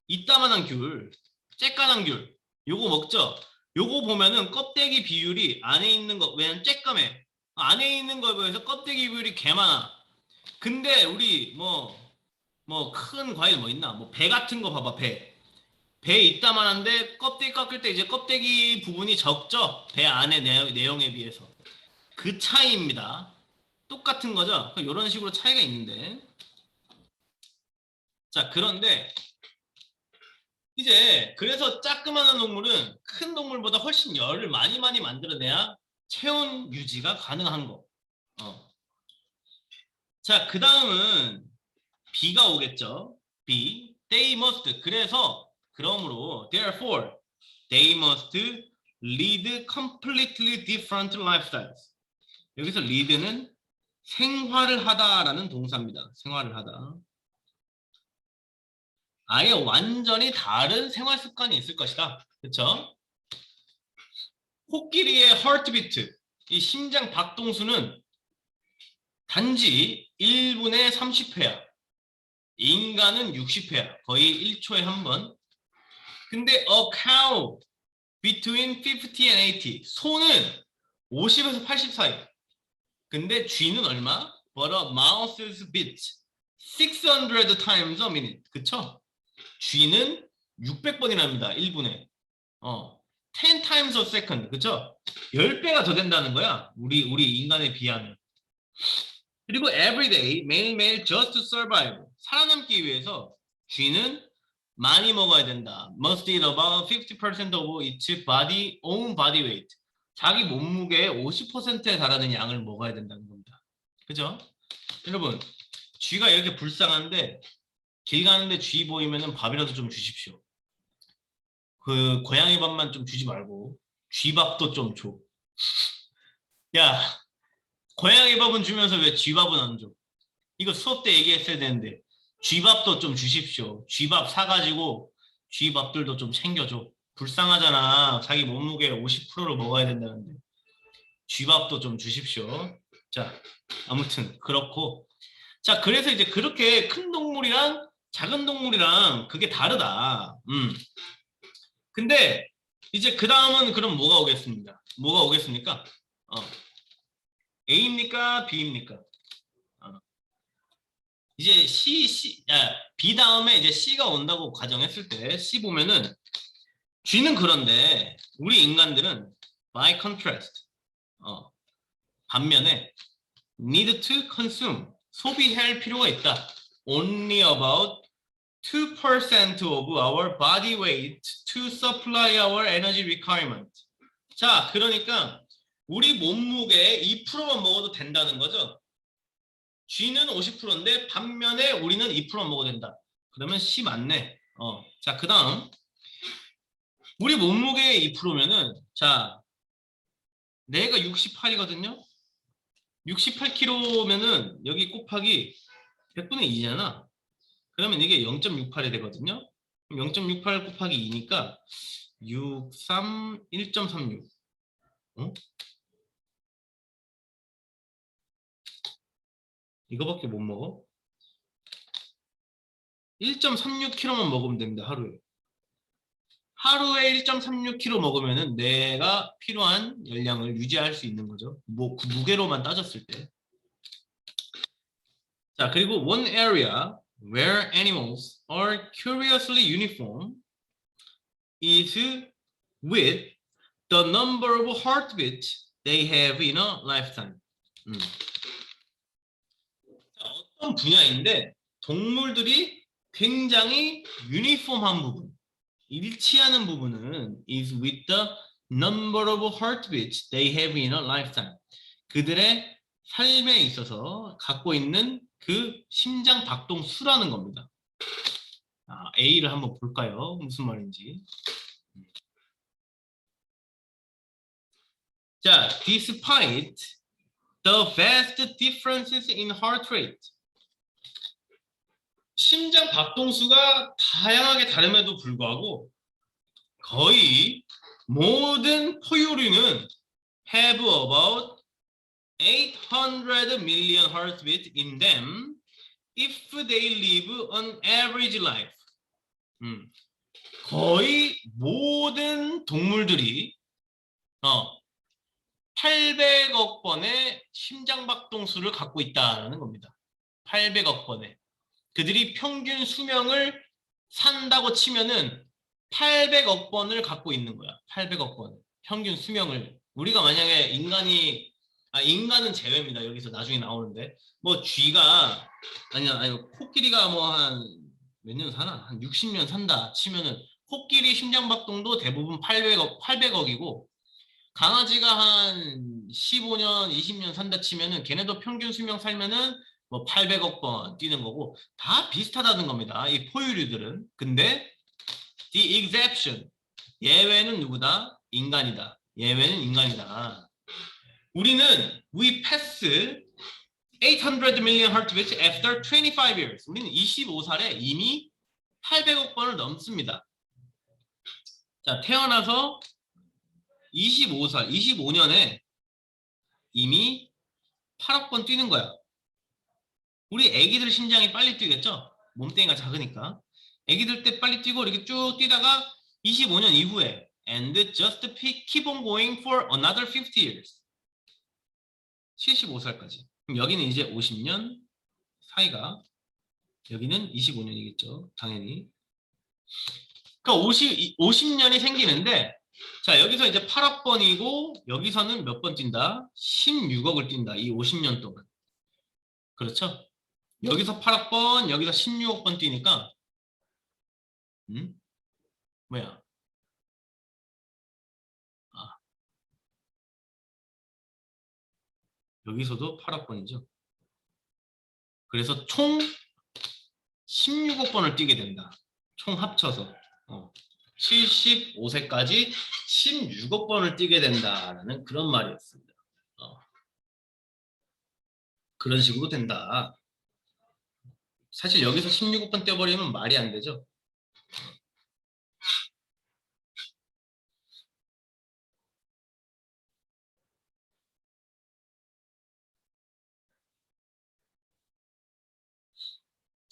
이따만한 귤, 쬐까만 귤, 요거 먹죠? 요거 보면은 껍데기 비율이 안에 있는 거, 왜냐면 쬐까매. 안에 있는 거에 비해서 껍데기 비율이 개 많아. 근데 우리 큰 과일 뭐 있나? 뭐 배 같은 거 봐봐, 배. 배 이따만한데 껍데기 깎을 때 이제 껍데기 부분이 적죠? 배 안에 내용에 비해서. 그 차이입니다. 똑같은 거죠? 이런 식으로 차이가 있는데. 자, 그런데 이제 그래서 작그마한 동물은 큰 동물보다 훨씬 열을 많이 만들어내야 체온 유지가 가능한 거. 자, 그 다음은 B가 오겠죠. B. They must. 그러므로 therefore they must lead completely different lifestyles. 여기서 lead는 생활을 하다라는 동사입니다. 생활을 하다. 아예 완전히 다른 생활 습관이 있을 것이다. 그렇죠? 코끼리의 heartbeat, 이 심장 박동수는 단지 1분에 30회야. 인간은 60회야. 거의 1초에 한 번. 근데 a cow between 50 and 80. 소는 50에서 80 사이. 근데 쥐는 얼마? But a mouse's beat 600 times a minute. 그쵸? 쥐는 600번이나 합니다. 1분에. 10 times a second. 그쵸? 10배가 더 된다는 거야. 우리 인간에 비하면. 그리고 everyday, 매일매일 just to survive. 살아남기 위해서 쥐는 많이 먹어야 된다. Must eat about 50% of its own body weight. 자기 몸무게의 50%에 달하는 양을 먹어야 된다는 겁니다. 그죠? 여러분, 쥐가 이렇게 불쌍한데 길 가는데 쥐 보이면은 밥이라도 좀 주십시오. 그 고양이 밥만 좀 주지 말고 쥐 밥도 좀 줘. 야, 고양이 밥은 주면서 왜 쥐 밥은 안 줘? 이거 수업 때 얘기했어야 되는데 쥐밥도 좀 주십시오. 쥐밥 사가지고 쥐밥들도 좀 챙겨줘. 불쌍하잖아. 자기 몸무게 50%를 먹어야 된다는데. 쥐밥도 좀 주십시오. 자, 아무튼 그렇고. 자, 그래서 이제 그렇게 큰 동물이랑 작은 동물이랑 그게 다르다. 근데 이제 그 다음은 그럼 뭐가 오겠습니다. 뭐가 오겠습니까? A입니까? B입니까? 이제 B 다음에 이제 C가 온다고 가정했을 때 C 보면은 G는 그런데 우리 인간들은 by contrast 반면에 need to consume 소비할 필요가 있다. Only about 2% of our body weight to supply our energy requirement. 자, 그러니까 우리 몸무게의 2%만 먹어도 된다는 거죠. G는 50%인데 반면에 우리는 2%만 먹어도 된다. 그러면 C 맞네. 자, 그 다음 우리 몸무게의 2%면은 자, 내가 68이거든요. 68kg면은 여기 곱하기 100분의 2잖아. 그러면 이게 0.68이 되거든요. 0.68 곱하기 2니까 63, 1.36. 어? 이거밖에 못 먹어? 1.36kg만 먹으면 됩니다. 하루에. 하루에 1.36kg 먹으면은 내가 필요한 열량을 유지할 수 있는 거죠. 뭐 무게로만 따졌을 때. 자, 그리고 one area where animals are curiously uniform is with the number of heartbeats they have in a lifetime. 자, 어떤 분야인데 동물들이 굉장히 유니폼한 부분, 일치하는 부분은 is with the number of heartbeats they have in a lifetime. 그들의 삶에 있어서 갖고 있는 그 심장 박동 수라는 겁니다. A를 한번 볼까요? 무슨 말인지. 자, despite the vast differences in heart rate. 심장 박동수가 다양하게 다름에도 불구하고 거의 모든 포유류는 have about 800 million heartbeats in them if they live an average life. 거의 모든 동물들이 800억 번의 심장박동수를 갖고 있다는 겁니다. 800억 번의. 그들이 평균 수명을 산다고 치면은 800억 번을 갖고 있는 거야. 800억 번. 평균 수명을. 우리가 만약에 인간은 제외입니다. 여기서 나중에 나오는데. 뭐 쥐가 아니 코끼리가 뭐 한 몇 년 사나? 한 60년 산다 치면은 코끼리 심장박동도 대부분 800억이고 강아지가 한 15년, 20년 산다 치면은 걔네도 평균 수명 살면은 뭐 800억 번 뛰는 거고 다 비슷하다는 겁니다. 이 포유류들은. 근데 the exception 예외는 누구다? 인간이다. 예외는 인간이다. 우리는 we pass 800 million heartbeats after 25 years. 우리는 25살에 이미 800억 번을 넘습니다. 자, 태어나서 25살, 25년에 이미 8억 번 뛰는 거야. 우리 애기들 심장이 빨리 뛰겠죠? 몸뚱이가 작으니까. 애기들 때 빨리 뛰고 이렇게 쭉 뛰다가 25년 이후에 and just keep on going for another 50 years. 75살까지. 그럼 여기는 이제 50년 사이가 여기는 25년이겠죠. 당연히. 그러니까 50년이 생기는데 자, 여기서 이제 8억 번이고 여기서는 몇 번 뛴다? 16억을 뛴다. 이 50년 동안. 그렇죠? 여기서 8억 번, 여기서 16억 번 뛰니까 뭐야? 여기서도 8억 번이죠. 그래서 총 16억 번을 뛰게 된다. 총 합쳐서 75세까지 16억 번을 뛰게 된다라는 그런 말이었습니다. 그런 식으로 된다. 사실 여기서 16억 번 뛰어버리면 말이 안 되죠.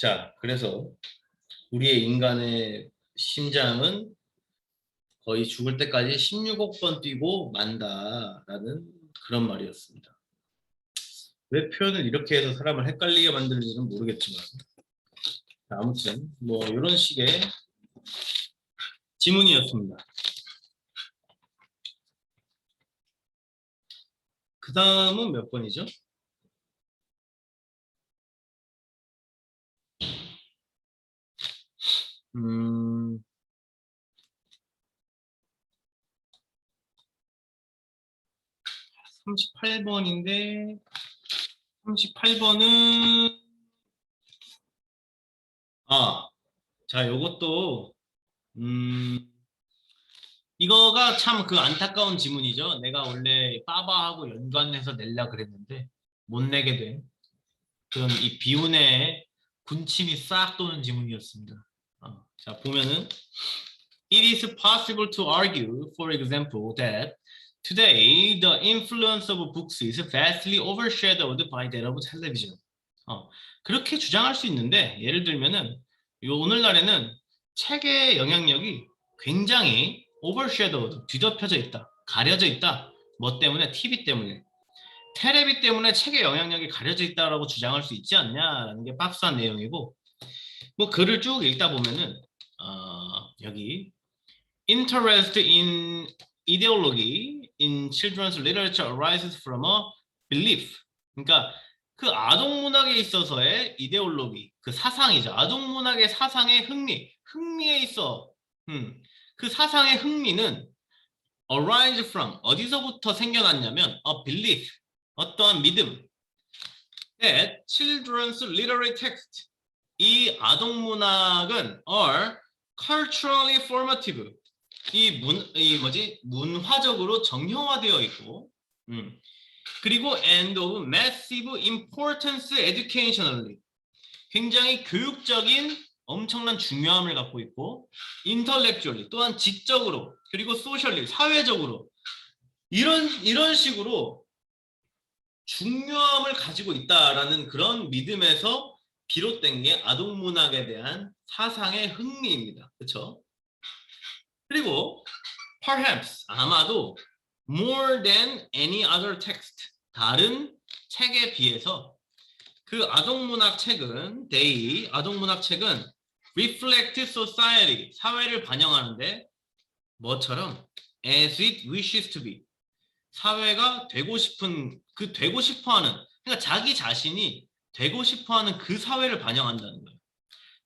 자, 그래서 우리의 인간의 심장은 거의 죽을 때까지 16억 번 뛰고 만다라는 그런 말이었습니다. 왜 표현을 이렇게 해서 사람을 헷갈리게 만드는지는 모르겠지만 아무튼 뭐 이런 식의 지문이었습니다. 그 다음은 몇 번이죠? 음, 38번인데 38번은 자, 요것도 이거가 참 그 안타까운 지문이죠. 내가 원래 빠바하고 연관해서 내려 그랬는데 못 내게 된 그런 이 비운의 군침이 싹 도는 지문이었습니다. 자, 보면은 It is possible to argue, for example, that today the influence of books is vastly overshadowed by that of television. 그렇게 주장할 수 있는데 예를 들면은 오늘날에는 책의 영향력이 굉장히 overshadowed, 뒤덮여져 있다, 가려져 있다. 뭐 때문에? TV 때문에. 테레비 때문에 책의 영향력이 가려져 있다라고 주장할 수 있지 않냐라는 게 박스한 내용이고 뭐 글을 쭉 읽다 보면은 여기 Interest in ideology in children's literature arises from a belief. 그러니까 그 아동문학에 있어서의 이데올로기, 그 사상이죠. 아동문학의 사상의 흥미에 있어. 그 사상의 흥미는 arise from 어디서부터 생겨났냐면 a belief, 어떠한 믿음. That children's literary text, 이 아동문학은 are culturally formative. 문화적으로 정형화되어 있고, 그리고 and of massive importance educationally, 굉장히 교육적인 엄청난 중요함을 갖고 있고, intellectually, 또한 지적으로, 그리고 socially, 사회적으로, 이런 식으로 중요함을 가지고 있다라는 그런 믿음에서 비롯된 게 아동문학에 대한 사상의 흥미입니다. 그렇죠? 그리고 perhaps 아마도 more than any other text, 다른 책에 비해서 그 아동문학 책은 아동문학 책은 reflect society, 사회를 반영하는데 뭐처럼 as it wishes to be, 사회가 되고 싶은 되고 싶어하는, 그러니까 자기 자신이 되고 싶어하는 그 사회를 반영한다는 거예요.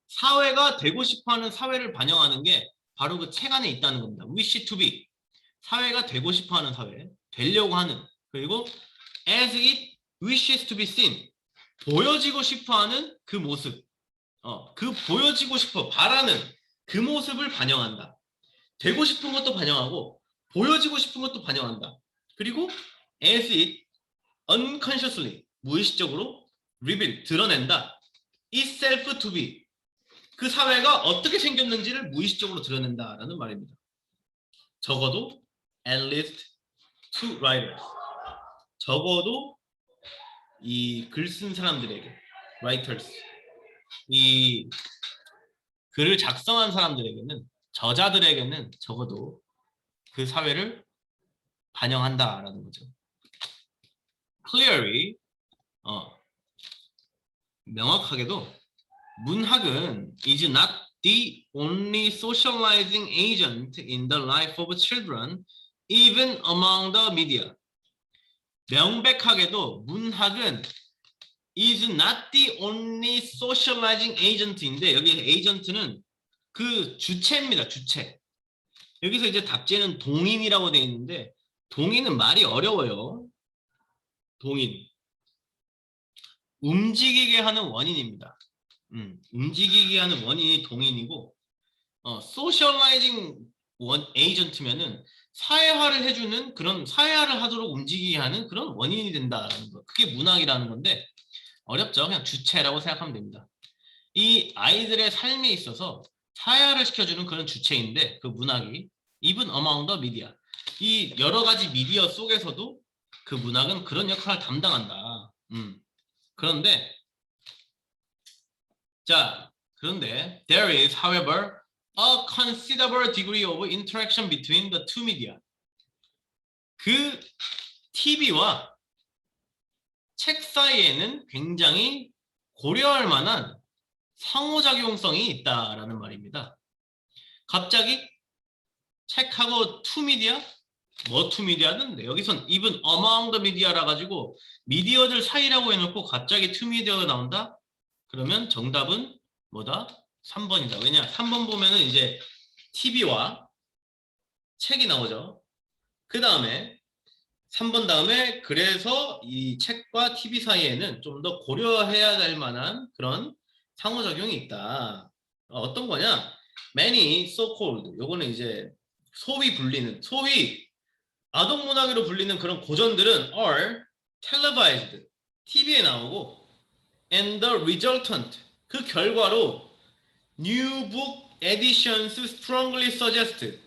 사회가 되고 싶어하는 사회를 반영하는 게 바로 그 책 안에 있다는 겁니다. wish to be, 사회가 되고 싶어하는 사회, 되려고 하는, 그리고 as it wishes to be seen, 보여지고 싶어하는 그 모습, 그 보여지고 싶어 바라는 그 모습을 반영한다. 되고 싶은 것도 반영하고 보여지고 싶은 것도 반영한다. 그리고 as it unconsciously, 무의식적으로 reveal, 드러낸다. itself to be, 그 사회가 어떻게 생겼는지를 무의식적으로 드러낸다라는 말입니다. 적어도 at least two writers, 적어도 이 글 쓴 사람들에게, writers, 이 글을 작성한 사람들에게는, 저자들에게는 적어도 그 사회를 반영한다라는 거죠. clearly, 명확하게도 문학은 is not the only socializing agent in the life of children, even among the media. 명백하게도 문학은 is not the only socializing agent인데, 여기 agent는 그 주체입니다. 주체. 여기서 이제 답제는 동인이라고 되어 있는데, 동인은 말이 어려워요. 동인. 움직이게 하는 원인입니다. 움직이게 하는 원인이 동인이고, 소셜라이징 에이전트면은 사회화를 해주는, 그런 사회화를 하도록 움직이게 하는 그런 원인이 된다는 거. 그게 문학이라는 건데 어렵죠. 그냥 주체라고 생각하면 됩니다. 이 아이들의 삶에 있어서 사회화를 시켜주는 그런 주체인데, 그 문학이 even among the media, 이 여러 가지 미디어 속에서도 그 문학은 그런 역할을 담당한다. 그런데 자, 그런데 there is, however, a considerable degree of interaction between the two media. 그 TV와 책 사이에는 굉장히 고려할 만한 상호작용성이 있다라는 말입니다. 갑자기 책하고 투미디어? 뭐 투미디어는 여기선 even among the media라 가지고 미디어들 사이라고 해놓고 갑자기 투미디어가 나온다? 그러면 정답은 뭐다? 3번이다. 왜냐? 3번 보면은 이제 TV와 책이 나오죠. 그 다음에 3번 다음에 그래서 이 책과 TV 사이에는 좀 더 고려해야 될 만한 그런 상호작용이 있다. 어떤 거냐? Many so-called 요거는 이제 소위 아동문학으로 불리는 그런 고전들은 are televised TV에 나오고 and the resultant 그 결과로 new book editions strongly suggest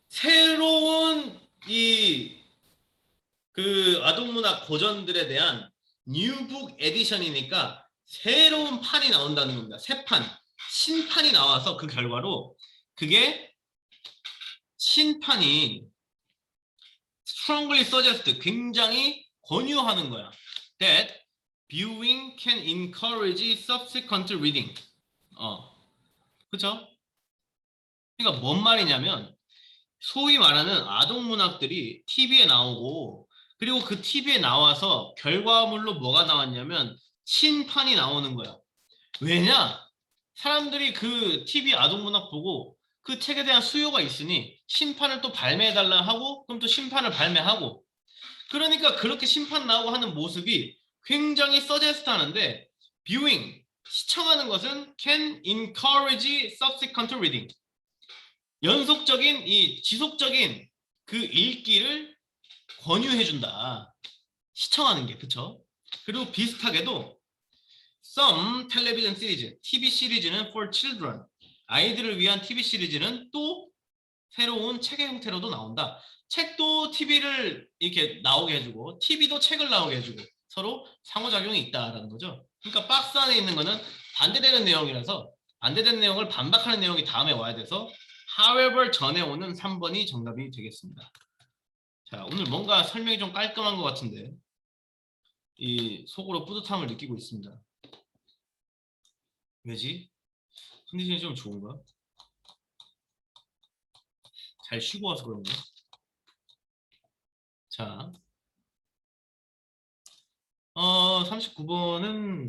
새로운 그 아동문학 고전들에 대한 뉴북 에디션이니까 새로운 판이 나온다는 겁니다. 새 판, 신판이 나와서 그 결과로 그게 신판이 strongly suggest 굉장히 권유하는 거야. That viewing can encourage subsequent reading. 그죠? 그러니까 뭔 말이냐면 소위 말하는 아동문학들이 TV에 나오고 그리고 그 TV에 나와서 결과물로 뭐가 나왔냐면 신판이 나오는 거야. 왜냐? 사람들이 그 TV 아동문학 보고 그 책에 대한 수요가 있으니 신판을 또 발매해달라 하고 그럼 또 신판을 발매하고 그러니까 그렇게 신판 나오고 하는 모습이 굉장히 서제스트 하는데 viewing, 시청하는 것은 can encourage subsequent reading. 연속적인 이 지속적인 그 읽기를 권유해준다. 시청하는 게 그쵸? 그리고 비슷하게도 some television series, TV 시리즈는 for children, 아이들을 위한 TV 시리즈는 또 새로운 책의 형태로도 나온다. 책도 TV를 이렇게 나오게 해주고 TV도 책을 나오게 해주고 서로 상호작용이 있다라는 거죠. 그러니까 박스 안에 있는 거는 반대되는 내용이라서 반대된 내용을 반박하는 내용이 다음에 와야 돼서 however 전에 오는 3번이 정답이 되겠습니다. 자, 오늘 뭔가 설명이 좀 깔끔한 것 같은데 이 속으로 뿌듯함을 느끼고 있습니다. 왜지? 컨디션이 좀 좋은가? 잘 쉬고 와서 그런가? 자, 39번은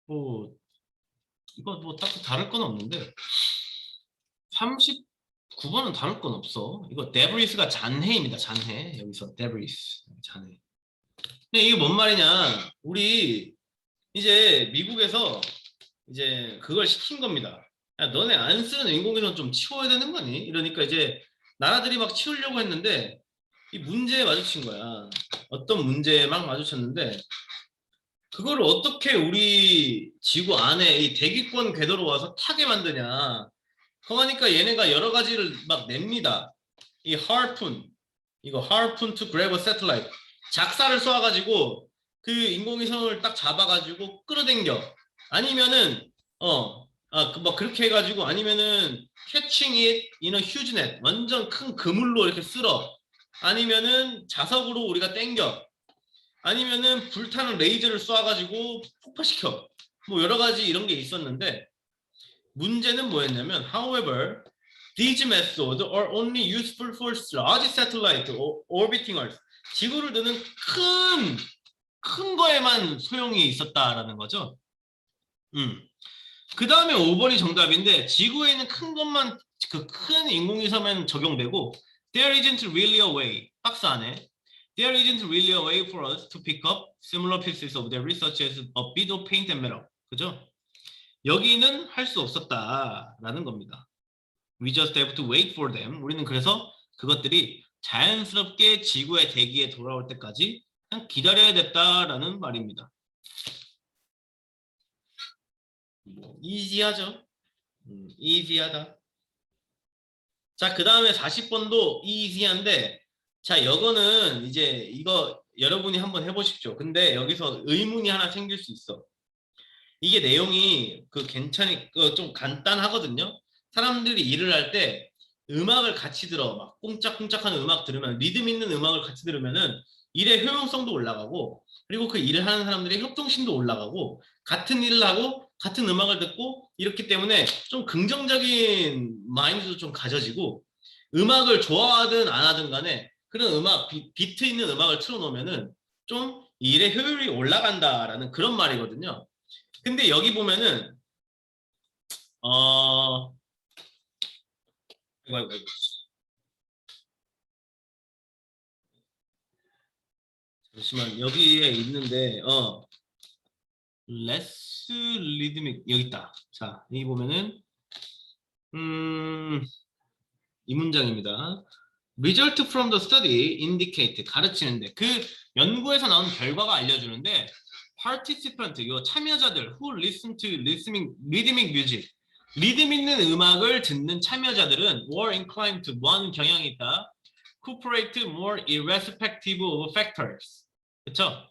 뭐 이거 뭐 딱히 다를 건 없는데 39번은 다를 건 없어. 이거 데브리스가 잔해입니다. 잔해. 여기서 데브리스 잔해. 근데 이게 뭔 말이냐? 우리 이제 미국에서 이제 그걸 시킨 겁니다. 야, 너네 안 쓰는 인공위성 좀 치워야 되는 거니? 이러니까 이제 나라들이 막 치우려고 했는데 이 문제에 마주친 거야. 어떤 문제에 막 마주쳤는데 그거를 어떻게 우리 지구 안에 이 대기권 궤도로 와서 타게 만드냐. 그러니까 얘네가 여러 가지를 막 냅니다. 이 harpoon, 이거 harpoon to grab a satellite. 작사를 쏘아가지고 그 인공위성을 딱 잡아가지고 끌어당겨. 아니면은 뭐 그렇게 해가지고 아니면은 catching it in a huge net. 완전 큰 그물로 이렇게 쓸어. 아니면은 자석으로 우리가 당겨. 아니면은 불타는 레이저를 쏴가지고 폭파시켜. 뭐 여러 가지 이런 게 있었는데 문제는 뭐였냐면 however, these methods are only useful for large satellite orbiting Earth. 지구를 드는 큰 거에만 소용이 있었다라는 거죠. 그 다음에 5번이 정답인데 지구에 있는 큰 것만 그 큰 인공위성에는 적용되고 there isn't really a way. 박스 안에 there isn't really a way for us to pick up similar pieces of debris such as a bit of paint and metal. 그죠? 여기는 할 수 없었다라는 겁니다. We just have to wait for them. 우리는 그래서 그것들이 자연스럽게 지구의 대기에 돌아올 때까지 그냥 기다려야 됐다라는 말입니다. 이지하죠? 이지하다. 자, 그 다음에 40번도 이지한데 자, 이거는 이제 이거 여러분이 한번 해보십시오. 근데 여기서 의문이 하나 생길 수 있어. 이게 내용이 좀 간단하거든요. 사람들이 일을 할 때 음악을 같이 들어 막 꽁짝꽁짝하는 음악 들으면 리듬 있는 음악을 같이 들으면은 일의 효용성도 올라가고 그리고 그 일을 하는 사람들의 협동심도 올라가고 같은 일을 하고 같은 음악을 듣고 이렇기 때문에 좀 긍정적인 마인드도 좀 가져지고 음악을 좋아하든 안 하든 간에 그런 음악 비트 있는 음악을 틀어놓으면은 좀 일의 효율이 올라간다라는 그런 말이거든요. 근데 여기 보면은 어 이거 잠시만 여기에 있는데 레스 리드믹 여기 있다. 자 여기 보면은 음, 이 문장입니다. Result from the study indicate 가르치는데 그 연구에서 나온 결과가 알려주는데 participant 요 참여자들 who listen to rhythmic music 리듬 있는 음악을 듣는 참여자들은 were inclined to 뭐 하는 경향이 있다. cooperate more irrespective of factors. 그렇죠?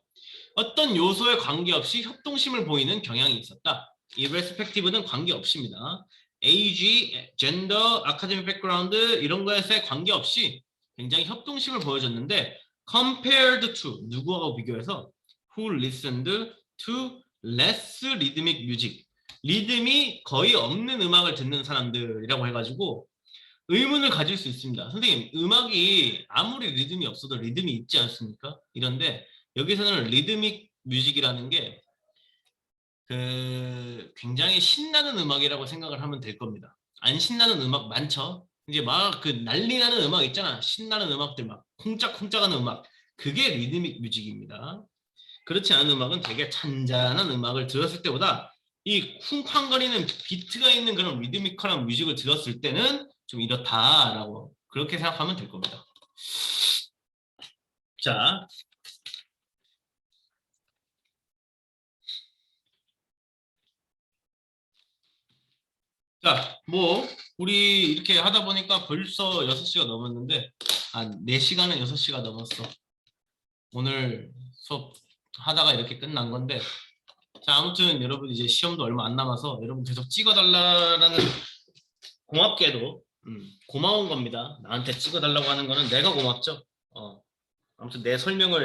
어떤 요소에 관계없이 협동심을 보이는 경향이 있었다. irrespective는 관계없습니다. age, gender, academic background 이런 것에 관계없이 굉장히 협동심을 보여줬는데 compared to 누구하고 비교해서 who listened to less rhythmic music 리듬이 거의 없는 음악을 듣는 사람들이라고 해가지고 의문을 가질 수 있습니다. 선생님, 음악이 아무리 리듬이 없어도 리듬이 있지 않습니까? 이런데 여기서는 리드믹 뮤직이라는 게 굉장히 신나는 음악이라고 생각을 하면 될 겁니다. 안 신나는 음악 많죠? 이제 막 그 난리 나는 음악 있잖아. 신나는 음악들 막 콩짝콩짝하는 음악. 그게 리드믹 뮤직입니다. 그렇지 않은 음악은 되게 잔잔한 음악을 들었을 때보다 이 쿵쾅거리는 비트가 있는 그런 리드미컬한 뮤직을 들었을 때는 좀 이렇다라고 그렇게 생각하면 될 겁니다. 자, 뭐 우리 이렇게 하다 보니까 벌써 6시가 넘었는데 4시간은 6시가 넘었어. 오늘 수업 하다가 이렇게 끝난 건데 자, 아무튼 여러분 이제 시험도 얼마 안 남아서 여러분 계속 찍어달라는 고맙게도 고마운 겁니다. 나한테 찍어달라고 하는 거는 내가 고맙죠. 아무튼 내 설명을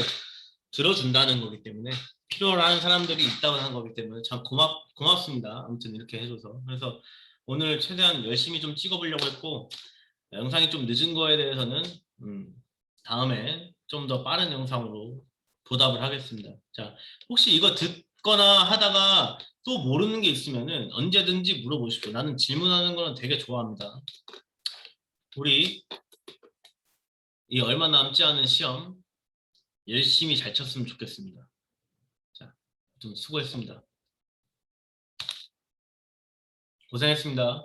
들어준다는 거기 때문에 필요로 하는 사람들이 있다고 하는 거기 때문에 참 고맙습니다. 아무튼 이렇게 해줘서 그래서 오늘 최대한 열심히 좀 찍어보려고 했고 영상이 좀 늦은 거에 대해서는 다음에 좀 더 빠른 영상으로 보답을 하겠습니다. 자, 혹시 이거 듣거나 하다가 또 모르는 게 있으면은 언제든지 물어보십시오. 나는 질문하는 거는 되게 좋아합니다. 우리 이 얼마 남지 않은 시험 열심히 잘 쳤으면 좋겠습니다. 자, 좀 수고했습니다. 고생했습니다.